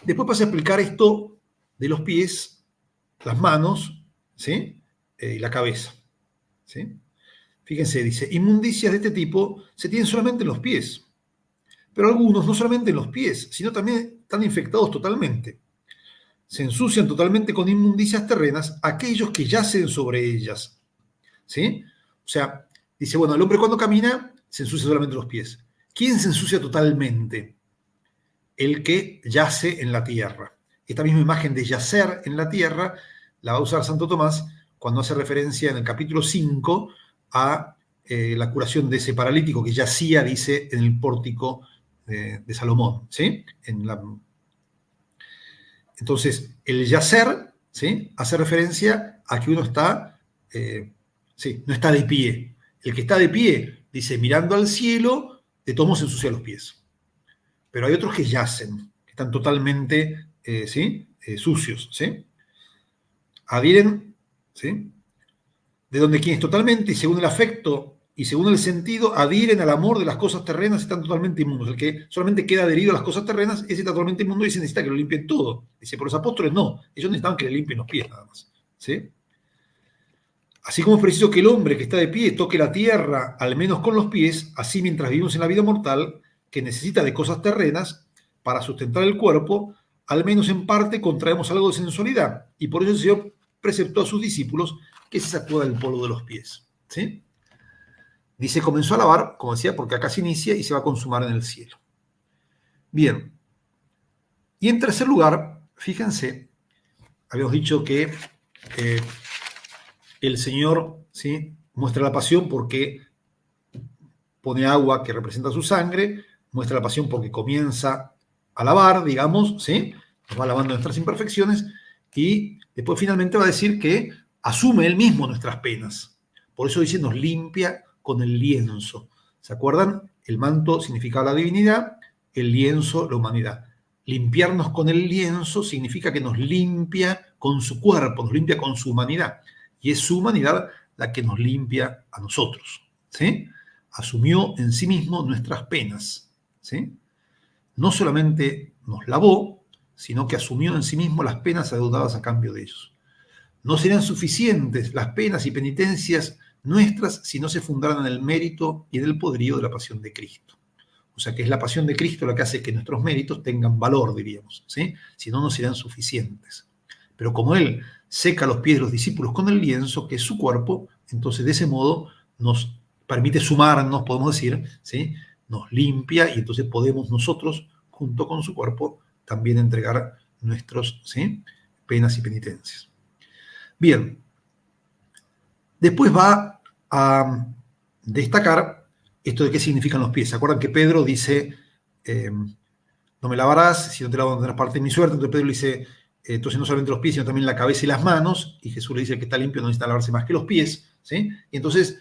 Después pasa a explicar esto de los pies, las manos, ¿sí? Y la cabeza, ¿sí? Fíjense, dice, inmundicias de este tipo se tienen solamente en los pies, pero algunos no solamente en los pies, sino también están infectados totalmente. Se ensucian totalmente con inmundicias terrenas aquellos que yacen sobre ellas, ¿sí? O sea, dice, bueno, el hombre cuando camina se ensucia solamente los pies. ¿Quién se ensucia totalmente? El que yace en la tierra. Esta misma imagen de yacer en la tierra la va a usar Santo Tomás cuando hace referencia en el capítulo 5 a la curación de ese paralítico que yacía, dice, en el pórtico de Salomón, ¿sí? Entonces, el yacer, ¿sí? Hace referencia a que uno está, sí, no está de pie. El que está de pie, dice, mirando al cielo, de todos modos se ensucia los pies. Pero hay otros que yacen, que están totalmente ¿sí? Sucios, ¿sí? Adhieren, ¿sí? De donde quienes totalmente, y según el afecto y según el sentido, adhieren al amor de las cosas terrenas y están totalmente inmundos. El que solamente queda adherido a las cosas terrenas, ese está totalmente inmundo y se necesita que lo limpien todo. Dice, por los apóstoles no, ellos necesitaban que le limpien los pies nada más, ¿sí? Así como es preciso que el hombre que está de pie toque la tierra, al menos con los pies, así mientras vivimos en la vida mortal, que necesita de cosas terrenas para sustentar el cuerpo, al menos en parte contraemos algo de sensualidad. Y por eso el Señor preceptó a sus discípulos que se sacudan el polvo de los pies, ¿sí? Dice, comenzó a lavar, como decía, porque acá se inicia y se va a consumar en el cielo. Bien. Y en tercer lugar, fíjense, habíamos dicho que el Señor, ¿sí? Muestra la pasión porque pone agua que representa su sangre, muestra la pasión porque comienza a lavar, digamos, ¿sí? Nos va lavando nuestras imperfecciones y después finalmente va a decir que asume él mismo nuestras penas. Por eso dice, nos limpia con el lienzo. ¿Se acuerdan? El manto significaba la divinidad, el lienzo la humanidad. Limpiarnos con el lienzo significa que nos limpia con su cuerpo, nos limpia con su humanidad. Y es su humanidad la que nos limpia a nosotros, ¿sí? Asumió en sí mismo nuestras penas, ¿sí? No solamente nos lavó, sino que asumió en sí mismo las penas adeudadas a cambio de ellos. No serían suficientes las penas y penitencias nuestras si no se fundaran en el mérito y en el poderío de la pasión de Cristo. O sea que es la pasión de Cristo la que hace que nuestros méritos tengan valor, diríamos, ¿sí? Si no, no serían suficientes. Pero como Él seca los pies de los discípulos con el lienzo, que es su cuerpo, entonces de ese modo nos permite sumarnos, podemos decir, ¿sí? Nos limpia y entonces podemos nosotros, junto con su cuerpo, también entregar nuestros, ¿sí? Penas y penitencias. Bien, después va a destacar esto de qué significan los pies. ¿Se acuerdan que Pedro dice, no me lavarás, si no te lavo no tendrás parte de mi suerte? Entonces Pedro le dice, entonces no solamente los pies, sino también la cabeza y las manos. Y Jesús le dice que está limpio, no necesita lavarse más que los pies, ¿sí? Y entonces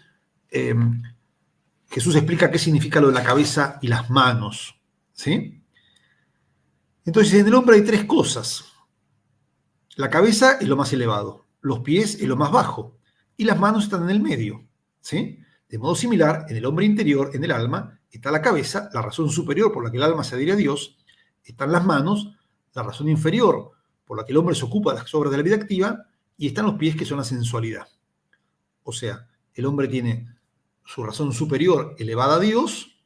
Jesús explica qué significa lo de la cabeza y las manos, ¿sí? Entonces en el hombre hay tres cosas. La cabeza es lo más elevado, los pies es lo más bajo y las manos están en el medio, ¿sí? De modo similar, en el hombre interior, en el alma, está la cabeza, la razón superior por la que el alma se adhiere a Dios, están las manos, la razón inferior por la que el hombre se ocupa de las obras de la vida activa, y están los pies, que son la sensualidad. O sea, el hombre tiene su razón superior elevada a Dios,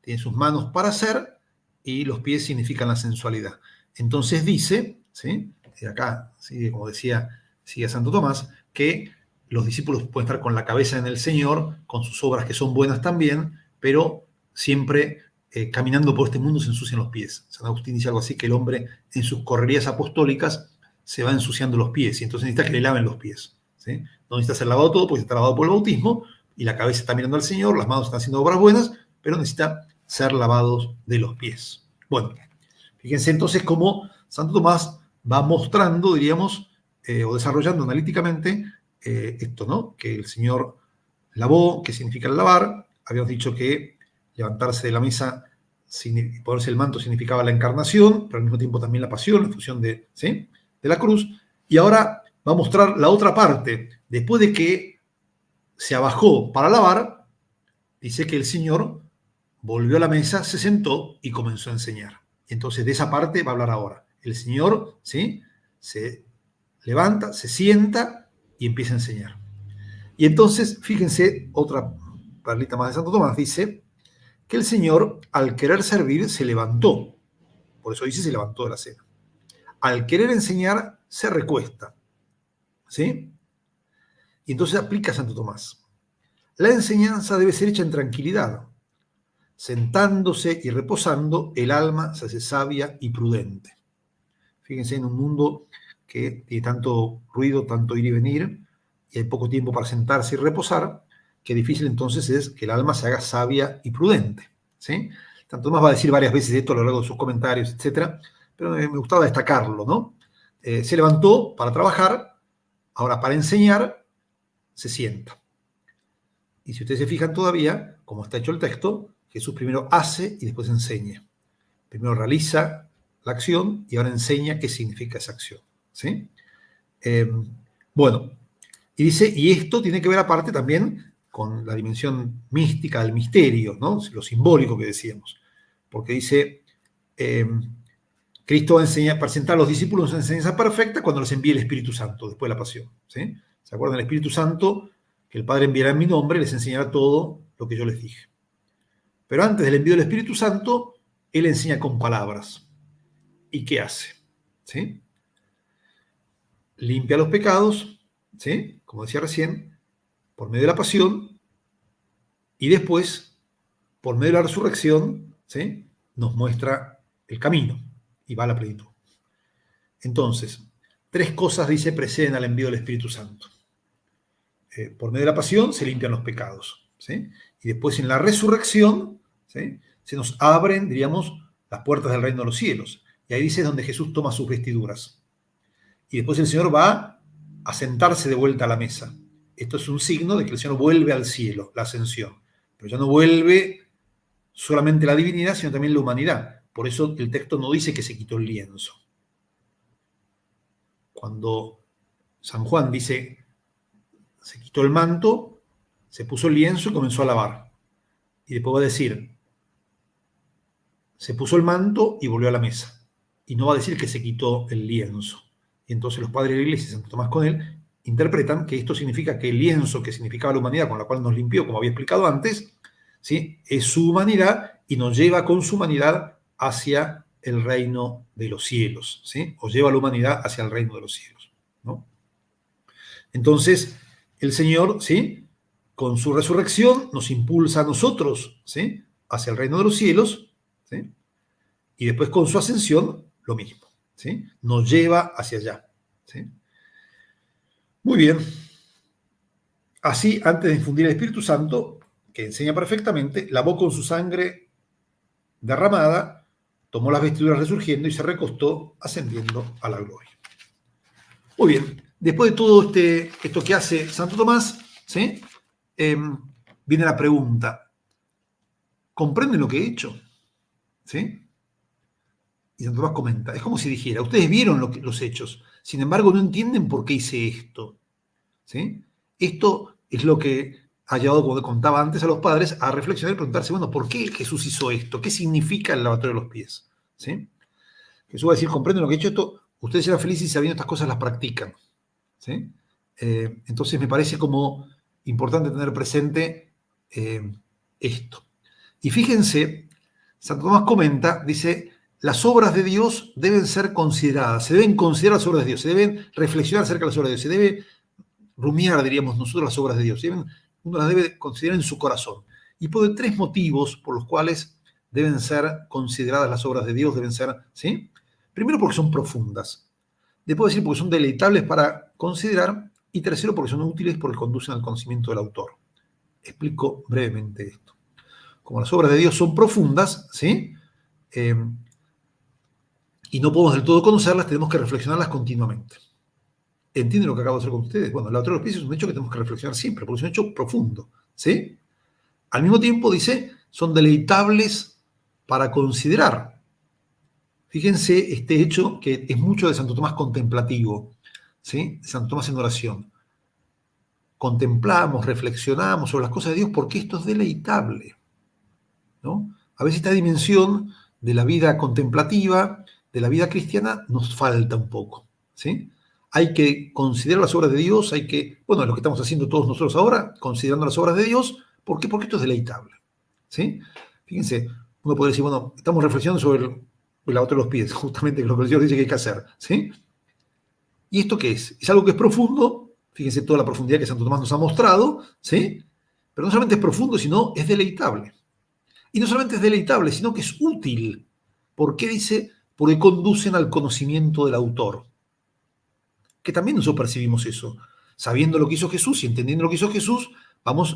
tiene sus manos para hacer, y los pies significan la sensualidad. Entonces dice, ¿sí? Acá, ¿sí? Como decía Santo Tomás, que los discípulos pueden estar con la cabeza en el Señor, con sus obras que son buenas también, pero siempre caminando por este mundo se ensucian los pies. San Agustín dice algo así, que el hombre en sus correrías apostólicas se va ensuciando los pies, y entonces necesita que le laven los pies, ¿sí? No necesita ser lavado todo, porque está lavado por el bautismo, y la cabeza está mirando al Señor, las manos están haciendo obras buenas, pero necesita ser lavados de los pies. Bueno, fíjense entonces cómo Santo Tomás va mostrando, diríamos, o desarrollando analíticamente esto, ¿no? Que el Señor lavó, ¿qué significa el lavar? Habíamos dicho que levantarse de la mesa y ponerse el manto significaba la encarnación, pero al mismo tiempo también la pasión, la función de la cruz. Y ahora va a mostrar la otra parte. Después de que se abajó para lavar, dice que el Señor volvió a la mesa, se sentó y comenzó a enseñar. Entonces de esa parte va a hablar ahora. El Señor, ¿sí?, se levanta, se sienta y empieza a enseñar. Y entonces, fíjense, otra perlita más de Santo Tomás, dice que el Señor, al querer servir, se levantó. Por eso dice, se levantó de la cena. Al querer enseñar, se recuesta, ¿sí? Y entonces aplica Santo Tomás. La enseñanza debe ser hecha en tranquilidad. Sentándose y reposando, el alma se hace sabia y prudente. Fíjense, en un mundo que tiene tanto ruido, tanto ir y venir, y hay poco tiempo para sentarse y reposar, qué difícil entonces es que el alma se haga sabia y prudente, ¿sí? Santo Tomás va a decir varias veces esto a lo largo de sus comentarios, etcétera, pero me gustaba destacarlo, ¿no? Se levantó para trabajar, ahora para enseñar, se sienta. Y si ustedes se fijan todavía, como está hecho el texto, Jesús primero hace y después enseña. Primero realiza la acción y ahora enseña qué significa esa acción, ¿sí? Bueno, y dice, y esto tiene que ver aparte también con la dimensión mística del misterio, ¿no? Lo simbólico que decíamos. Porque dice, Cristo va a enseñar, presentar a los discípulos una enseñanza perfecta cuando los envíe el Espíritu Santo, después de la pasión, ¿sí? ¿Se acuerdan? El Espíritu Santo, que el Padre enviará en mi nombre, les enseñará todo lo que yo les dije. Pero antes del envío del Espíritu Santo, Él enseña con palabras. ¿Y qué hace? ¿Sí? Limpia los pecados, ¿sí?, como decía recién, por medio de la pasión, y después, por medio de la resurrección, ¿sí?, nos muestra el camino y va a la plenitud. Entonces, tres cosas, dice, preceden al envío del Espíritu Santo. Por medio de la pasión se limpian los pecados, ¿sí? Y después en la resurrección, ¿sí?, se nos abren, diríamos, las puertas del reino de los cielos. Y ahí dice donde Jesús toma sus vestiduras. Y después el Señor va a sentarse de vuelta a la mesa. esto es un signo de que el Señor vuelve al cielo, la ascensión. Pero ya no vuelve solamente la divinidad, sino también la humanidad. Por eso el texto no dice que se quitó el lienzo. Cuando San Juan dice, se quitó el manto, se puso el lienzo y comenzó a lavar. Y después va a decir, se puso el manto y volvió a la mesa. Y no va a decir que se quitó el lienzo. Y entonces los padres de la iglesia, Santo Tomás con él, interpretan que esto significa que el lienzo que significaba la humanidad, con la cual nos limpió, como había explicado antes, ¿sí?, es su humanidad y nos lleva con su humanidad hacia el reino de los cielos, ¿sí? O lleva a la humanidad hacia el reino de los cielos, ¿no? Entonces, el Señor, ¿sí?, con su resurrección nos impulsa a nosotros, ¿sí?, hacia el reino de los cielos, ¿sí? Y después con su ascensión, lo mismo, ¿sí? Nos lleva hacia allá, ¿sí? Muy bien. Así, antes de infundir el Espíritu Santo, que enseña perfectamente, lavó con su sangre derramada, tomó las vestiduras resurgiendo y se recostó ascendiendo a la gloria. Muy bien. Después de todo esto que hace Santo Tomás, ¿sí?, viene la pregunta, ¿comprenden lo que he hecho? ¿Sí? Y Santo Tomás comenta, es como si dijera, ustedes vieron los hechos, sin embargo no entienden por qué hice esto, ¿sí? Esto es lo que ha llevado, como contaba antes, a los padres a reflexionar y preguntarse, bueno, ¿por qué Jesús hizo esto? ¿Qué significa el lavatorio de los pies? ¿Sí? Jesús va a decir, comprenden lo que he hecho esto, ustedes serán felices y sabiendo estas cosas las practican, ¿sí? Entonces me parece como importante tener presente esto. Y fíjense, Santo Tomás comenta, dice, las obras de Dios deben ser consideradas, se deben considerar las obras de Dios, se deben reflexionar acerca de las obras de Dios, se debe rumiar, diríamos nosotros, las obras de Dios. Uno las debe considerar en su corazón. Y por 3 motivos por los cuales deben ser consideradas las obras de Dios, deben ser, ¿sí? Primero, porque son profundas. Después decir, porque son deleitables para considerar. Y tercero, porque son útiles porque conducen al conocimiento del autor. Explico brevemente esto. Como las obras de Dios son profundas, ¿sí?, y no podemos del todo conocerlas, tenemos que reflexionarlas continuamente. ¿Entienden lo que acabo de hacer con ustedes? Bueno, el lavatorio de los pies es un hecho que tenemos que reflexionar siempre, porque es un hecho profundo, ¿sí? Al mismo tiempo, dice, son deleitables para considerar. Fíjense este hecho que es mucho de Santo Tomás contemplativo, ¿sí? Santo Tomás en oración. Contemplamos, reflexionamos sobre las cosas de Dios porque esto es deleitable, ¿no? A veces esta dimensión de la vida contemplativa, de la vida cristiana, nos falta un poco, ¿sí? Hay que considerar las obras de Dios, hay que, bueno, lo que estamos haciendo todos nosotros ahora, considerando las obras de Dios, ¿por qué? Porque esto es deleitable, ¿sí? Fíjense, uno puede decir, bueno, estamos reflexionando sobre el lavatorio de los pies, justamente lo que el Señor dice que hay que hacer, ¿sí? ¿Y esto qué es? Es algo que es profundo, fíjense toda la profundidad que Santo Tomás nos ha mostrado, ¿sí? Pero no solamente es profundo, sino es deleitable. Y no solamente es deleitable, sino que es útil. ¿Por qué dice? Porque conducen al conocimiento del autor. Que también nosotros percibimos eso. Sabiendo lo que hizo Jesús y entendiendo lo que hizo Jesús, vamos,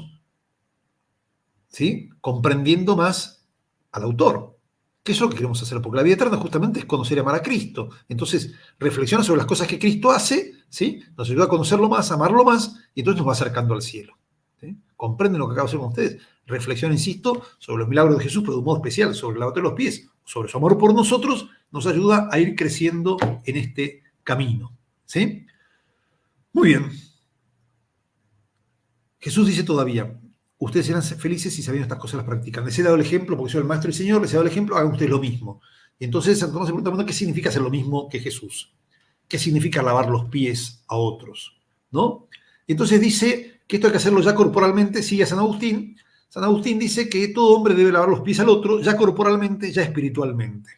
¿sí?, comprendiendo más al autor. Que eso es lo que queremos hacer, porque la vida eterna justamente es conocer y amar a Cristo. Entonces, reflexiona sobre las cosas que Cristo hace, ¿sí?, nos ayuda a conocerlo más, a amarlo más, y entonces nos va acercando al cielo. ¿Sí? ¿Comprenden lo que acabo de hacer con ustedes? Reflexiona, insisto, sobre los milagros de Jesús, pero de un modo especial, sobre el lavatorio de los pies, sobre su amor por nosotros, nos ayuda a ir creciendo en este camino. ¿Sí? Muy bien. Jesús dice todavía, ustedes serán felices si sabiendo estas cosas las practican. Les he dado el ejemplo, porque soy el Maestro y Señor, les he dado el ejemplo, hagan ustedes lo mismo. Y entonces Santo Tomás se pregunta, bueno, ¿qué significa hacer lo mismo que Jesús? ¿Qué significa lavar los pies a otros? ¿No? Y entonces dice que esto hay que hacerlo ya corporalmente, sigue a San Agustín. San Agustín dice que todo hombre debe lavar los pies al otro, ya corporalmente, ya espiritualmente.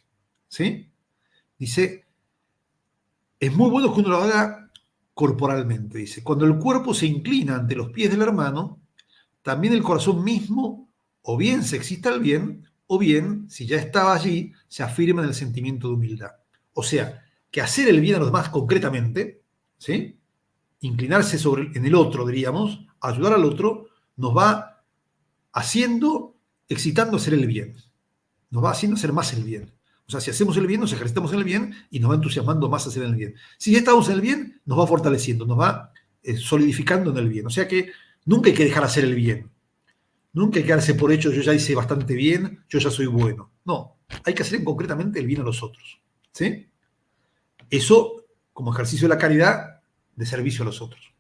¿Sí? Dice, es muy bueno que uno lo haga corporalmente, dice. Cuando el cuerpo se inclina ante los pies del hermano, también el corazón mismo, o bien se excita al bien, o bien, si ya estaba allí, se afirma en el sentimiento de humildad. O sea, que hacer el bien a los demás concretamente, ¿sí?, inclinarse en el otro, diríamos, ayudar al otro, nos va haciendo, excitando a hacer el bien. Nos va haciendo hacer más el bien. O sea, si hacemos el bien, nos ejercitamos en el bien y nos va entusiasmando más a hacer el bien. Si ya estamos en el bien, nos va fortaleciendo, nos va solidificando en el bien. O sea que nunca hay que dejar hacer el bien. Nunca hay que darse por hecho, yo ya hice bastante bien, yo ya soy bueno. No, hay que hacer concretamente el bien a los otros. ¿Sí? Eso como ejercicio de la caridad, de servicio a los otros.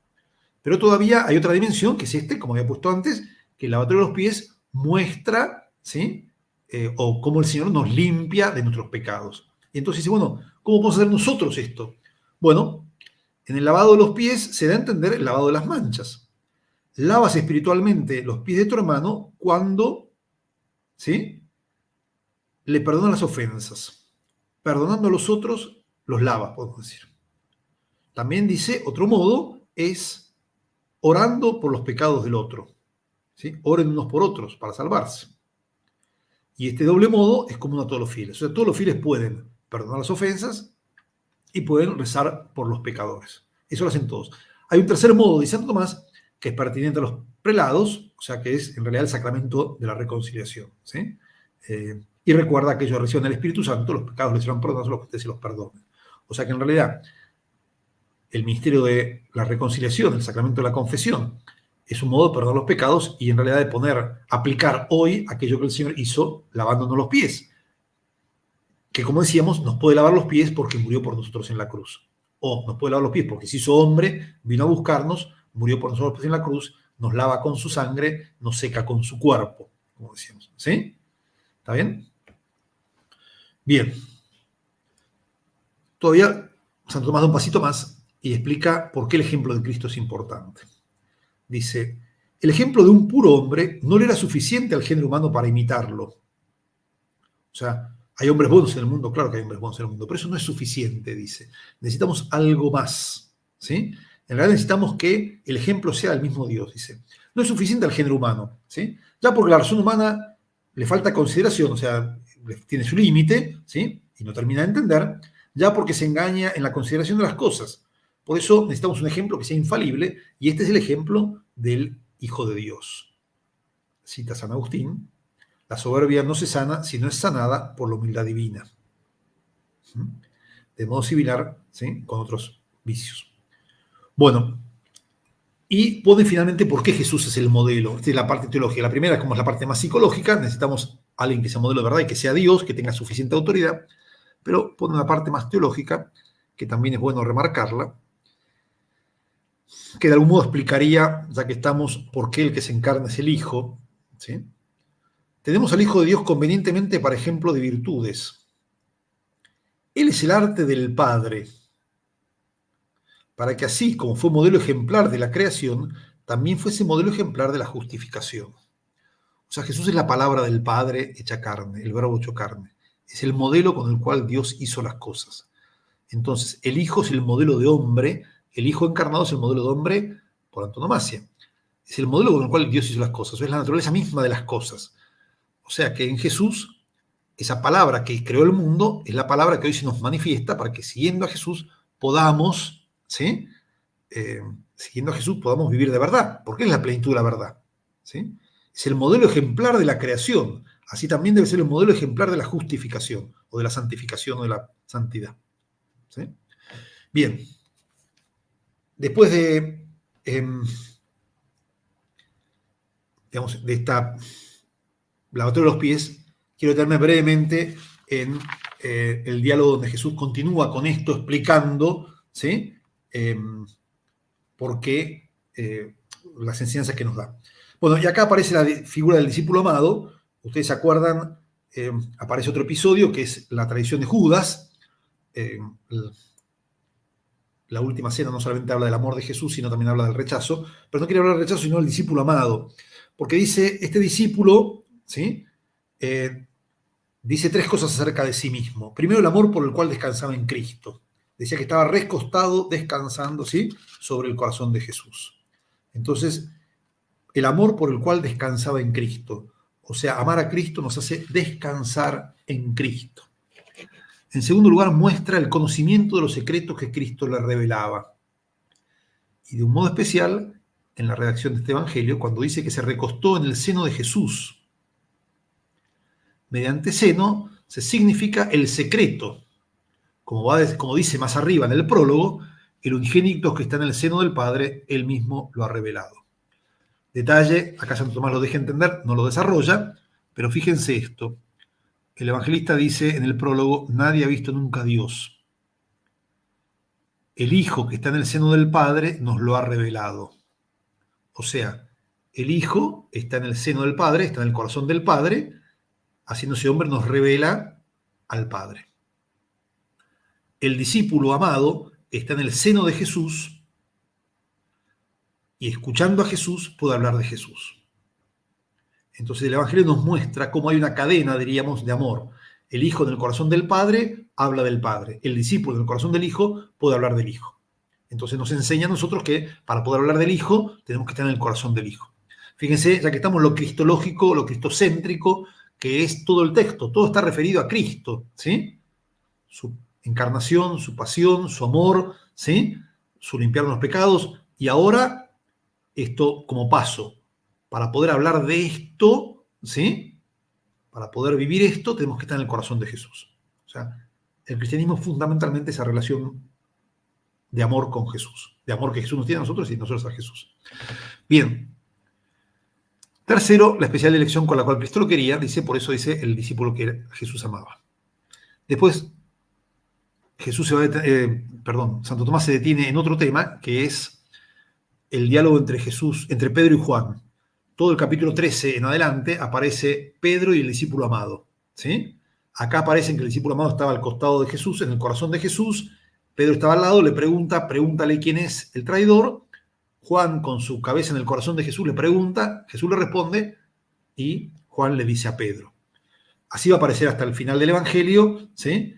Pero todavía hay otra dimensión, que es como había puesto antes, que el lavatorio de los pies muestra, ¿sí? O cómo el Señor nos limpia de nuestros pecados. Y entonces dice, bueno, ¿cómo podemos hacer nosotros esto? Bueno, en el lavado de los pies se da a entender el lavado de las manchas. Lavas espiritualmente los pies de tu hermano cuando, ¿sí?, le perdonas las ofensas. Perdonando a los otros, los lavas, podemos decir. También dice, otro modo, es orando por los pecados del otro. ¿Sí? Oren unos por otros para salvarse. Y este doble modo es común a todos los fieles. O sea, todos los fieles pueden perdonar las ofensas y pueden rezar por los pecadores. Eso lo hacen todos. Hay un tercer modo, dice Santo Tomás, que es pertinente a los prelados, o sea, que es en realidad el sacramento de la reconciliación. ¿Sí? Y recuerda que ellos reciben el Espíritu Santo, los pecados les serán perdonados, los que ustedes se los perdonen. O sea que en realidad el misterio de la reconciliación, el sacramento de la confesión, es un modo de perdonar los pecados y en realidad de aplicar hoy aquello que el Señor hizo lavándonos los pies. Que como decíamos, nos puede lavar los pies porque murió por nosotros en la cruz. O nos puede lavar los pies porque se hizo hombre, vino a buscarnos, murió por nosotros en la cruz, nos lava con su sangre, nos seca con su cuerpo, como decíamos. ¿Sí? ¿Está bien? Bien. Todavía Santo Tomás da un pasito más y explica por qué el ejemplo de Cristo es importante. Dice, el ejemplo de un puro hombre no le era suficiente al género humano para imitarlo. O sea, hay hombres buenos en el mundo, claro que hay hombres buenos en el mundo, pero eso no es suficiente, dice. Necesitamos algo más, ¿sí? En realidad necesitamos que el ejemplo sea el mismo Dios, dice. No es suficiente al género humano, ¿sí? Ya porque la razón humana le falta consideración, o sea, tiene su límite, ¿sí? Y no termina de entender, ya porque se engaña en la consideración de las cosas. Por eso necesitamos un ejemplo que sea infalible, y este es el ejemplo del Hijo de Dios. Cita San Agustín, la soberbia no se sana si no es sanada por la humildad divina. De modo similar, ¿sí?, con otros vicios. Bueno, y pone finalmente por qué Jesús es el modelo. Esta es la parte teológica. La primera, como es la parte más psicológica, necesitamos a alguien que sea modelo de verdad y que sea Dios, que tenga suficiente autoridad, pero pone una parte más teológica, que también es bueno remarcarla, que de algún modo explicaría, ya que estamos, por qué el que se encarna es el Hijo. ¿Sí? Tenemos al Hijo de Dios convenientemente para ejemplo de virtudes. Él es el arte del Padre, para que así como fue modelo ejemplar de la creación, también fuese modelo ejemplar de la justificación. O sea, Jesús es la palabra del Padre hecha carne, el verbo hecho carne. Es el modelo con el cual Dios hizo las cosas. Entonces, el Hijo es el modelo de hombre, el Hijo encarnado es el modelo de hombre por antonomasia. Es el modelo con el cual Dios hizo las cosas, es la naturaleza misma de las cosas. O sea que en Jesús, esa palabra que creó el mundo es la palabra que hoy se nos manifiesta para que siguiendo a Jesús podamos, ¿sí?, siguiendo a Jesús podamos vivir de verdad, porque es la plenitud de la verdad. ¿Sí? Es el modelo ejemplar de la creación, así también debe ser el modelo ejemplar de la justificación, o de la santificación, o de la santidad. ¿Sí? Bien, después de, digamos, de esta lavatorio de los pies, quiero detenerme brevemente en el diálogo donde Jesús continúa con esto, explicando, ¿sí?, por qué las enseñanzas que nos da. Bueno, y acá aparece la figura del discípulo amado. Ustedes se acuerdan, aparece otro episodio que es la traición de Judas. La última cena no solamente habla del amor de Jesús, sino también habla del rechazo. Pero no quiere hablar del rechazo, sino del discípulo amado. Porque dice, este discípulo, ¿sí?, dice tres cosas acerca de sí mismo. Primero, el amor por el cual descansaba en Cristo. Decía que estaba recostado, descansando, ¿sí?, sobre el corazón de Jesús. Entonces, el amor por el cual descansaba en Cristo. O sea, amar a Cristo nos hace descansar en Cristo. En segundo lugar, muestra el conocimiento de los secretos que Cristo le revelaba. Y de un modo especial, en la redacción de este Evangelio, cuando dice que se recostó en el seno de Jesús. Mediante seno se significa el secreto. Como dice más arriba en el prólogo, el unigénito que está en el seno del Padre, él mismo lo ha revelado. Detalle, acá Santo Tomás lo deja entender, no lo desarrolla, pero fíjense esto. El evangelista dice en el prólogo, nadie ha visto nunca a Dios. El Hijo que está en el seno del Padre nos lo ha revelado. O sea, el Hijo está en el seno del Padre, está en el corazón del Padre, haciéndose hombre nos revela al Padre. El discípulo amado está en el seno de Jesús y escuchando a Jesús puede hablar de Jesús. Entonces el Evangelio nos muestra cómo hay una cadena, diríamos, de amor. El Hijo en el corazón del Padre habla del Padre. El discípulo en el corazón del Hijo puede hablar del Hijo. Entonces nos enseña a nosotros que para poder hablar del Hijo tenemos que estar en el corazón del Hijo. Fíjense, ya que estamos lo cristológico, lo cristocéntrico, que es todo el texto, todo está referido a Cristo, ¿sí? Su encarnación, su pasión, su amor, ¿sí? Su limpiar los pecados. Y ahora, esto como paso. Para poder hablar de esto, ¿sí? Para poder vivir esto, tenemos que estar en el corazón de Jesús. O sea, el cristianismo es fundamentalmente esa relación de amor con Jesús. De amor que Jesús nos tiene a nosotros y nosotros a Jesús. Bien. Tercero, la especial elección con la cual Cristo lo quería, dice, por eso dice el discípulo que Jesús amaba. Después, Santo Tomás se detiene en otro tema, que es el diálogo entre Jesús, entre Pedro y Juan. Todo el capítulo 13 en adelante aparece Pedro y el discípulo amado, ¿sí? Acá aparecen que el discípulo amado estaba al costado de Jesús, en el corazón de Jesús. Pedro estaba al lado, le pregúntale quién es el traidor. Juan, con su cabeza en el corazón de Jesús, le pregunta, Jesús le responde y Juan le dice a Pedro. Así va a aparecer hasta el final del Evangelio, ¿sí?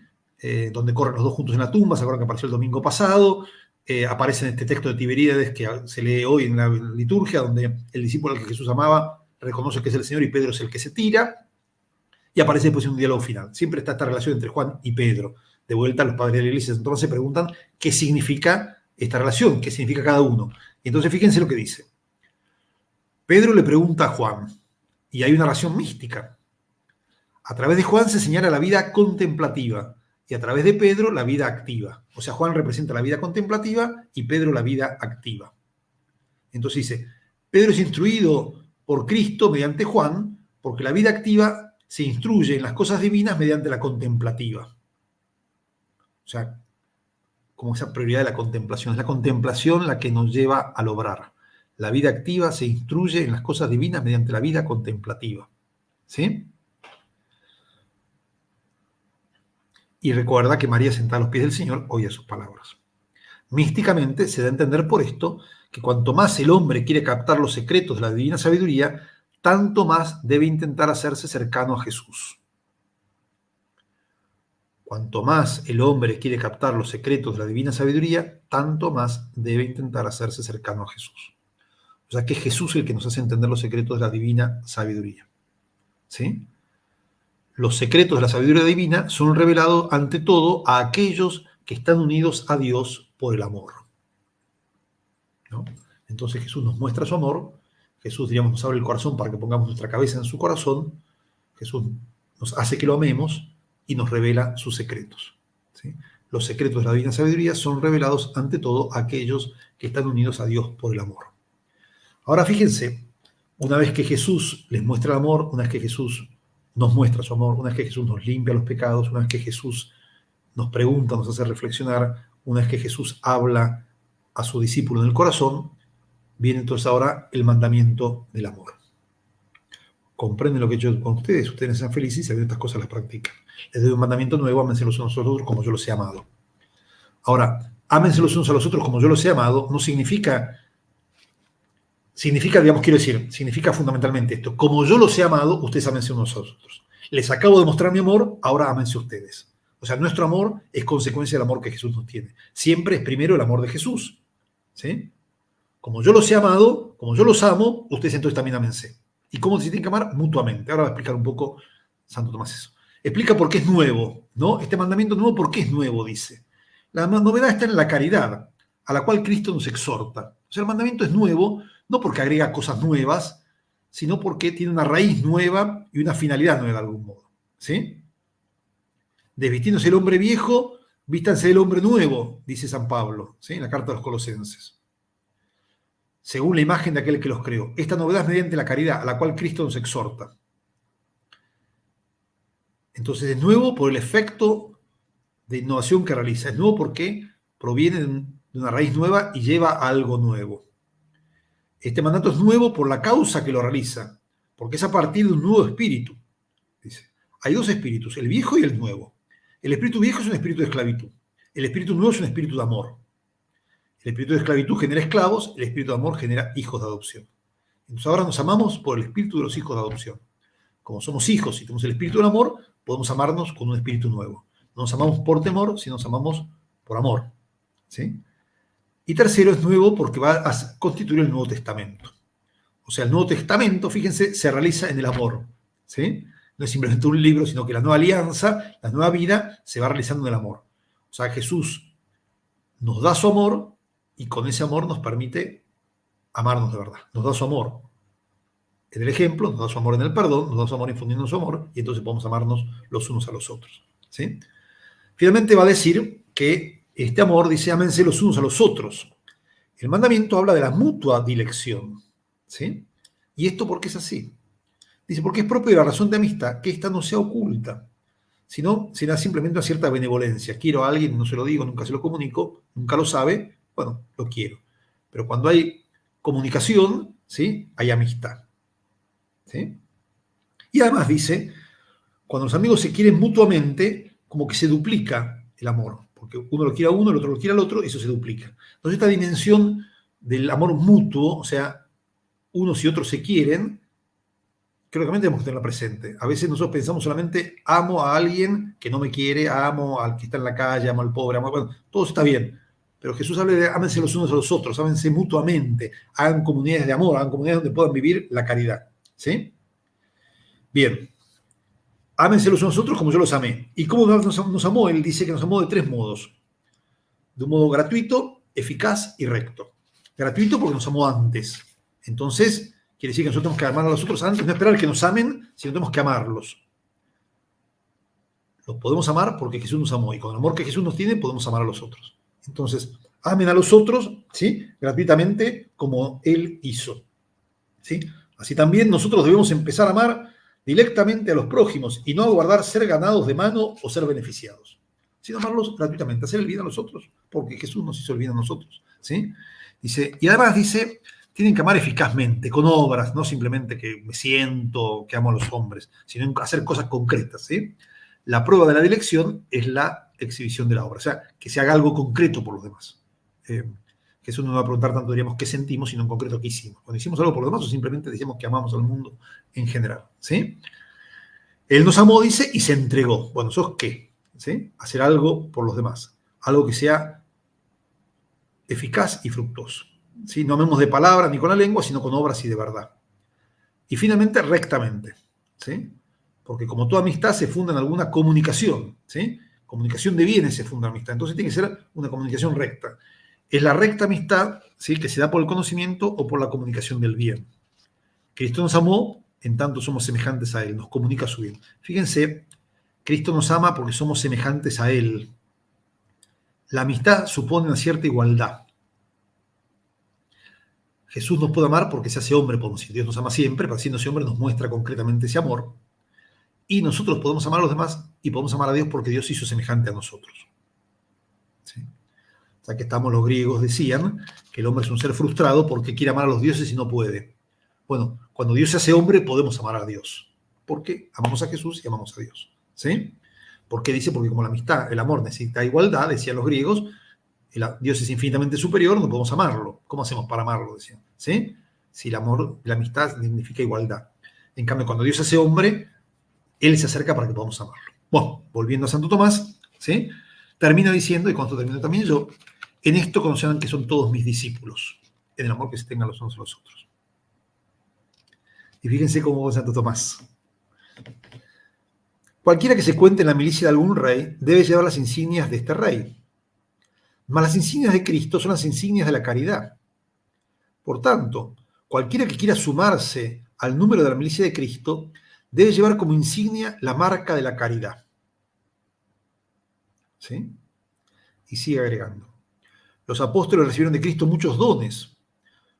Donde corren los dos juntos en la tumba, se acuerdan que apareció el domingo pasado. Aparece en este texto de Tiberíades que se lee hoy en la liturgia, donde el discípulo al que Jesús amaba reconoce que es el Señor y Pedro es el que se tira. Y aparece después un diálogo final. Siempre está esta relación entre Juan y Pedro. De vuelta, los padres de la iglesia entonces se preguntan qué significa esta relación, qué significa cada uno. Y entonces fíjense lo que dice. Pedro le pregunta a Juan, y hay una relación mística. A través de Juan se señala la vida contemplativa y a través de Pedro la vida activa. O sea, Juan representa la vida contemplativa y Pedro la vida activa. Entonces dice, Pedro es instruido por Cristo mediante Juan, porque la vida activa se instruye en las cosas divinas mediante la contemplativa. O sea, como esa prioridad de la contemplación. Es la contemplación la que nos lleva al obrar. La vida activa se instruye en las cosas divinas mediante la vida contemplativa. ¿Sí? Y recuerda que María, sentada a los pies del Señor, oye sus palabras. Místicamente se da a entender por esto que cuanto más el hombre quiere captar los secretos de la divina sabiduría, tanto más debe intentar hacerse cercano a Jesús. Cuanto más el hombre quiere captar los secretos de la divina sabiduría, tanto más debe intentar hacerse cercano a Jesús. O sea que es Jesús el que nos hace entender los secretos de la divina sabiduría. ¿Sí? Los secretos de la sabiduría divina son revelados ante todo a aquellos que están unidos a Dios por el amor. ¿No? Entonces Jesús nos muestra su amor, Jesús, diríamos, nos abre el corazón para que pongamos nuestra cabeza en su corazón, Jesús nos hace que lo amemos y nos revela sus secretos. ¿Sí? Los secretos de la divina sabiduría son revelados ante todo a aquellos que están unidos a Dios por el amor. Ahora fíjense, una vez que Jesús les muestra el amor, una vez que Jesús nos muestra su amor, una vez que Jesús nos limpia los pecados, una vez que Jesús nos pregunta, nos hace reflexionar, una vez que Jesús habla a su discípulo en el corazón, viene entonces ahora el mandamiento del amor. Comprenden lo que he hecho con ustedes, ustedes sean felices y saben estas cosas las practican. Les doy un mandamiento nuevo, ámense los unos a los otros como yo los he amado. Ahora, ámense los unos a los otros como yo los he amado, no significa, significa fundamentalmente esto. Como yo los he amado, ustedes ámense unos a los otros. Les acabo de mostrar mi amor, ahora ámense ustedes. O sea, nuestro amor es consecuencia del amor que Jesús nos tiene. Siempre es primero el amor de Jesús. ¿Sí? Como yo los he amado, como yo los amo, ustedes entonces también ámense. ¿Y cómo se tienen que amar? Mutuamente. Ahora va a explicar un poco Santo Tomás eso. Explica por qué es nuevo, ¿no? Este mandamiento nuevo, ¿por qué es nuevo? Dice. La novedad está en la caridad, a la cual Cristo nos exhorta. O sea, el mandamiento es nuevo, no porque agrega cosas nuevas, sino porque tiene una raíz nueva y una finalidad nueva de algún modo. ¿Sí? Desvistiéndose el hombre viejo Vístanse del hombre nuevo, dice San Pablo, ¿sí? En la carta a los Colosenses, según la imagen de aquel que los creó. Esta novedad es mediante la caridad, a la cual Cristo nos exhorta. Entonces es nuevo por el efecto de innovación que realiza. Es nuevo porque proviene de una raíz nueva y lleva a algo nuevo. Este mandato es nuevo por la causa que lo realiza, porque es a partir de un nuevo espíritu. Dice, hay dos espíritus, el viejo y el nuevo. El espíritu viejo es un espíritu de esclavitud. El espíritu nuevo es un espíritu de amor. El espíritu de esclavitud genera esclavos, el espíritu de amor genera hijos de adopción. Entonces ahora nos amamos por el espíritu de los hijos de adopción. Como somos hijos y tenemos el espíritu del amor, podemos amarnos con un espíritu nuevo. No nos amamos por temor, sino nos amamos por amor. ¿Sí? Y tercero, es nuevo porque va a constituir el Nuevo Testamento. O sea, el Nuevo Testamento, fíjense, se realiza en el amor. ¿Sí? No es simplemente un libro, sino que la nueva alianza, la nueva vida, se va realizando en el amor. O sea, Jesús nos da su amor y con ese amor nos permite amarnos de verdad. Nos da su amor en el ejemplo, nos da su amor en el perdón, nos da su amor infundiendo su amor, y entonces podemos amarnos los unos a los otros. ¿Sí? Finalmente va a decir que este amor dice, ámense los unos a los otros. El mandamiento habla de la mutua dilección. ¿Sí? ¿Y esto por qué es así? Dice, porque es propio de la razón de amistad que ésta no sea oculta, sino será simplemente una cierta benevolencia. Quiero a alguien, no se lo digo, nunca se lo comunico, nunca lo sabe, bueno, lo quiero. Pero cuando hay comunicación, ¿sí? Hay amistad. ¿Sí? Y además dice, cuando los amigos se quieren mutuamente, como que se duplica el amor, porque uno lo quiere a uno, el otro lo quiere al otro, y eso se duplica. Entonces esta dimensión del amor mutuo, o sea, unos y otros se quieren, creo que también tenemos que tenerla presente. A veces nosotros pensamos solamente, amo a alguien que no me quiere, amo al que está en la calle, amo al pobre, bueno, todo está bien. Pero Jesús habla de ámense los unos a los otros, ámense mutuamente, hagan comunidades de amor, hagan comunidades donde puedan vivir la caridad. ¿Sí? Bien. Ámense los unos a los otros como yo los amé. ¿Y cómo nos amó? Él dice que nos amó de tres modos. De un modo gratuito, eficaz y recto. Gratuito porque nos amó antes. Entonces, quiere decir que nosotros tenemos que amar a los otros antes, no esperar que nos amen, sino tenemos que amarlos. Los podemos amar porque Jesús nos amó. Y con el amor que Jesús nos tiene, podemos amar a los otros. Entonces, amen a los otros, ¿sí? Gratuitamente como Él hizo. ¿Sí? Así también nosotros debemos empezar a amar directamente a los prójimos y no aguardar ser ganados de mano o ser beneficiados, sino amarlos gratuitamente, hacer el bien a los otros, porque Jesús nos hizo el bien a nosotros. ¿Sí? Dice, y además dice, tienen que amar eficazmente, con obras, no simplemente que me siento, que amo a los hombres, sino hacer cosas concretas. ¿Sí? La prueba de la dilección es la exhibición de la obra, o sea, que se haga algo concreto por los demás. Jesús no nos va a preguntar tanto, diríamos, qué sentimos, sino en concreto qué hicimos. Cuando hicimos algo por los demás, o simplemente decimos que amamos al mundo en general. ¿Sí? Él nos amó, dice, y se entregó. Bueno, ¿sos qué? ¿Sí? Hacer algo por los demás. Algo que sea eficaz y fructuoso. ¿Sí? No amemos de palabras ni con la lengua, sino con obras y de verdad. Y finalmente, rectamente. ¿Sí? Porque como toda amistad se funda en alguna comunicación. ¿Sí? Comunicación de bienes se funda en amistad. Entonces tiene que ser una comunicación recta. Es la recta amistad, ¿sí? Que se da por el conocimiento o por la comunicación del bien. Cristo nos amó, en tanto somos semejantes a Él, nos comunica su bien. Fíjense, Cristo nos ama porque somos semejantes a Él. La amistad supone una cierta igualdad. Jesús nos puede amar porque se hace hombre por nosotros. Dios nos ama siempre, pero haciéndose hombre nos muestra concretamente ese amor. Y nosotros podemos amar a los demás y podemos amar a Dios porque Dios hizo semejante a nosotros. ¿Sí? O sea, que los griegos decían que el hombre es un ser frustrado porque quiere amar a los dioses y no puede. Bueno, cuando Dios se hace hombre podemos amar a Dios. Porque amamos a Jesús y amamos a Dios. ¿Sí? ¿Por qué dice? Porque como la amistad, el amor necesita igualdad, decían los griegos, Dios es infinitamente superior, no podemos amarlo. ¿Cómo hacemos para amarlo? Decían. ¿Sí? Si el amor, la amistad significa igualdad. En cambio, cuando Dios se hace hombre, Él se acerca para que podamos amarlo. Bueno, volviendo a Santo Tomás, ¿sí? Termina diciendo, y con esto termino también yo, en esto conocerán que son todos mis discípulos, en el amor que se tengan los unos a los otros. Y fíjense cómo va Santo Tomás. Cualquiera que se cuente en la milicia de algún rey debe llevar las insignias de este rey. Mas las insignias de Cristo son las insignias de la caridad. Por tanto, cualquiera que quiera sumarse al número de la milicia de Cristo debe llevar como insignia la marca de la caridad. ¿Sí? Y sigue agregando. Los apóstoles recibieron de Cristo muchos dones,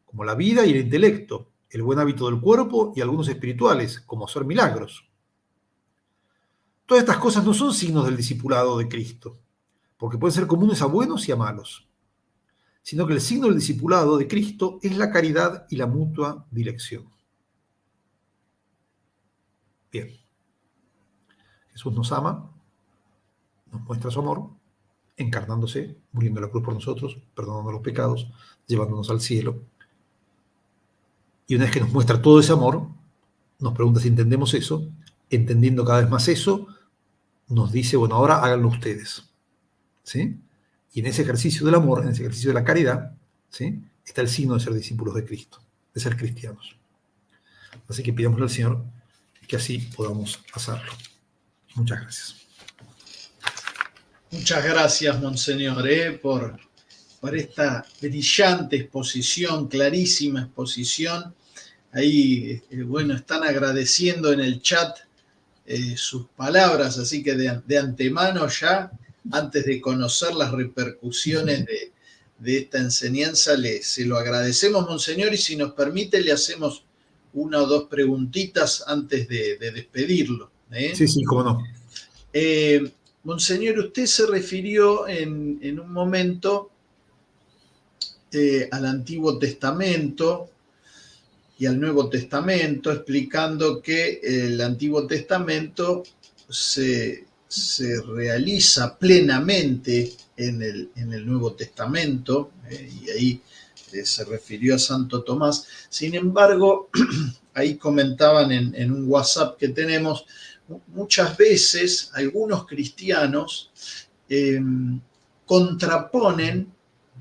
como la vida y el intelecto, el buen hábito del cuerpo y algunos espirituales, como hacer milagros. Todas estas cosas no son signos del discipulado de Cristo, porque pueden ser comunes a buenos y a malos, sino que el signo del discipulado de Cristo es la caridad y la mutua dirección. Bien. Jesús nos ama, nos muestra su amor, encarnándose, muriendo en la cruz por nosotros, perdonando los pecados, llevándonos al cielo. Y una vez que nos muestra todo ese amor, nos pregunta si entendemos eso. Entendiendo cada vez más eso, nos dice, bueno, ahora háganlo ustedes. ¿Sí? Y en ese ejercicio del amor, en ese ejercicio de la caridad, ¿sí?, está el signo de ser discípulos de Cristo, de ser cristianos. Así que pidámosle al Señor que así podamos hacerlo. Muchas gracias. Muchas gracias, Monseñor, por esta brillante exposición, clarísima exposición. Ahí, bueno, están agradeciendo en el chat sus palabras, así que de antemano ya, antes de conocer las repercusiones de esta enseñanza, se lo agradecemos, Monseñor, y si nos permite le hacemos una o dos preguntitas antes de despedirlo. Sí, cómo no. Monseñor, usted se refirió en un momento al Antiguo Testamento y al Nuevo Testamento, explicando que el Antiguo Testamento se realiza plenamente en el Nuevo Testamento, y ahí se refirió a Santo Tomás. Sin embargo, ahí comentaban en un WhatsApp que tenemos, muchas veces algunos cristianos contraponen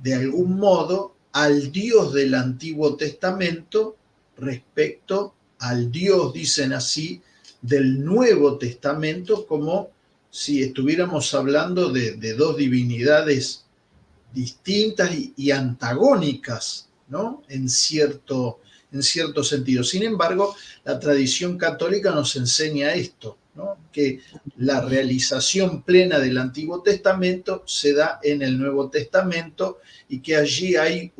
de algún modo al Dios del Antiguo Testamento respecto al Dios, dicen así, del Nuevo Testamento, como si estuviéramos hablando de dos divinidades distintas y antagónicas, ¿no? En cierto sentido. Sin embargo, la tradición católica nos enseña esto, ¿no?, que la realización plena del Antiguo Testamento se da en el Nuevo Testamento y que allí hay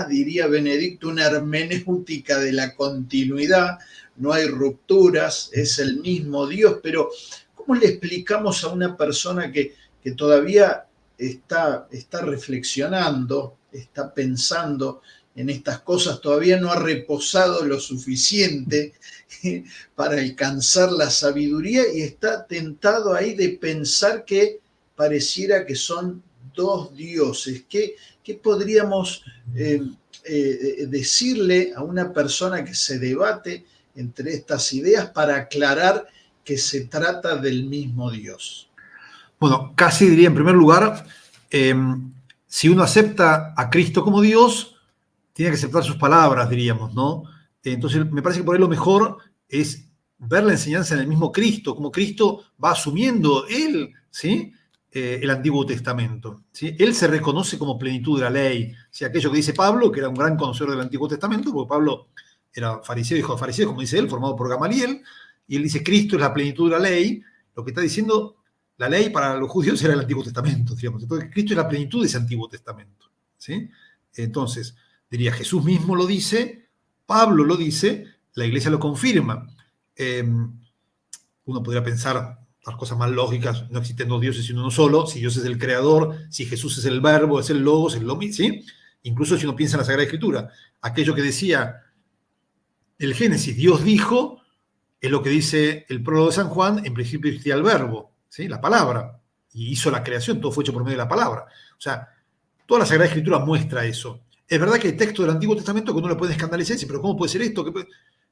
diría Benedicto, una hermenéutica de la continuidad, no hay rupturas, es el mismo Dios. Pero ¿cómo le explicamos a una persona que todavía está reflexionando, está pensando en estas cosas, todavía no ha reposado lo suficiente para alcanzar la sabiduría y está tentado ahí de pensar que pareciera que son dos dioses? ¿Qué podríamos decirle a una persona que se debate entre estas ideas para aclarar que se trata del mismo Dios? Bueno, casi diría en primer lugar, si uno acepta a Cristo como Dios, tiene que aceptar sus palabras, diríamos, ¿no? Entonces, me parece que por ahí lo mejor es ver la enseñanza en el mismo Cristo, como Cristo va asumiendo él, ¿sí?, el Antiguo Testamento, ¿sí? Él se reconoce como plenitud de la ley. ¿Sí? Aquello que dice Pablo, que era un gran conocedor del Antiguo Testamento, porque Pablo era fariseo, hijo de fariseo, como dice él, formado por Gamaliel, y él dice, Cristo es la plenitud de la ley. Lo que está diciendo, la ley para los judíos era el Antiguo Testamento, digamos. Entonces, Cristo es la plenitud de ese Antiguo Testamento, ¿sí? Entonces, diría, Jesús mismo lo dice, Pablo lo dice, la Iglesia lo confirma. Uno podría pensar las cosas más lógicas, no existen dos dioses sino uno solo, si Dios es el creador, si Jesús es el verbo, es el logos, es lo mismo, ¿sí? Incluso si uno piensa en la Sagrada Escritura, aquello que decía el Génesis, Dios dijo, es lo que dice el prólogo de San Juan, en principio existía el verbo, ¿sí?, la palabra, y hizo la creación, todo fue hecho por medio de la palabra. O sea, toda la Sagrada Escritura muestra eso. Es verdad que hay textos del Antiguo Testamento que uno le puede escandalizar y decir, pero ¿cómo puede ser esto?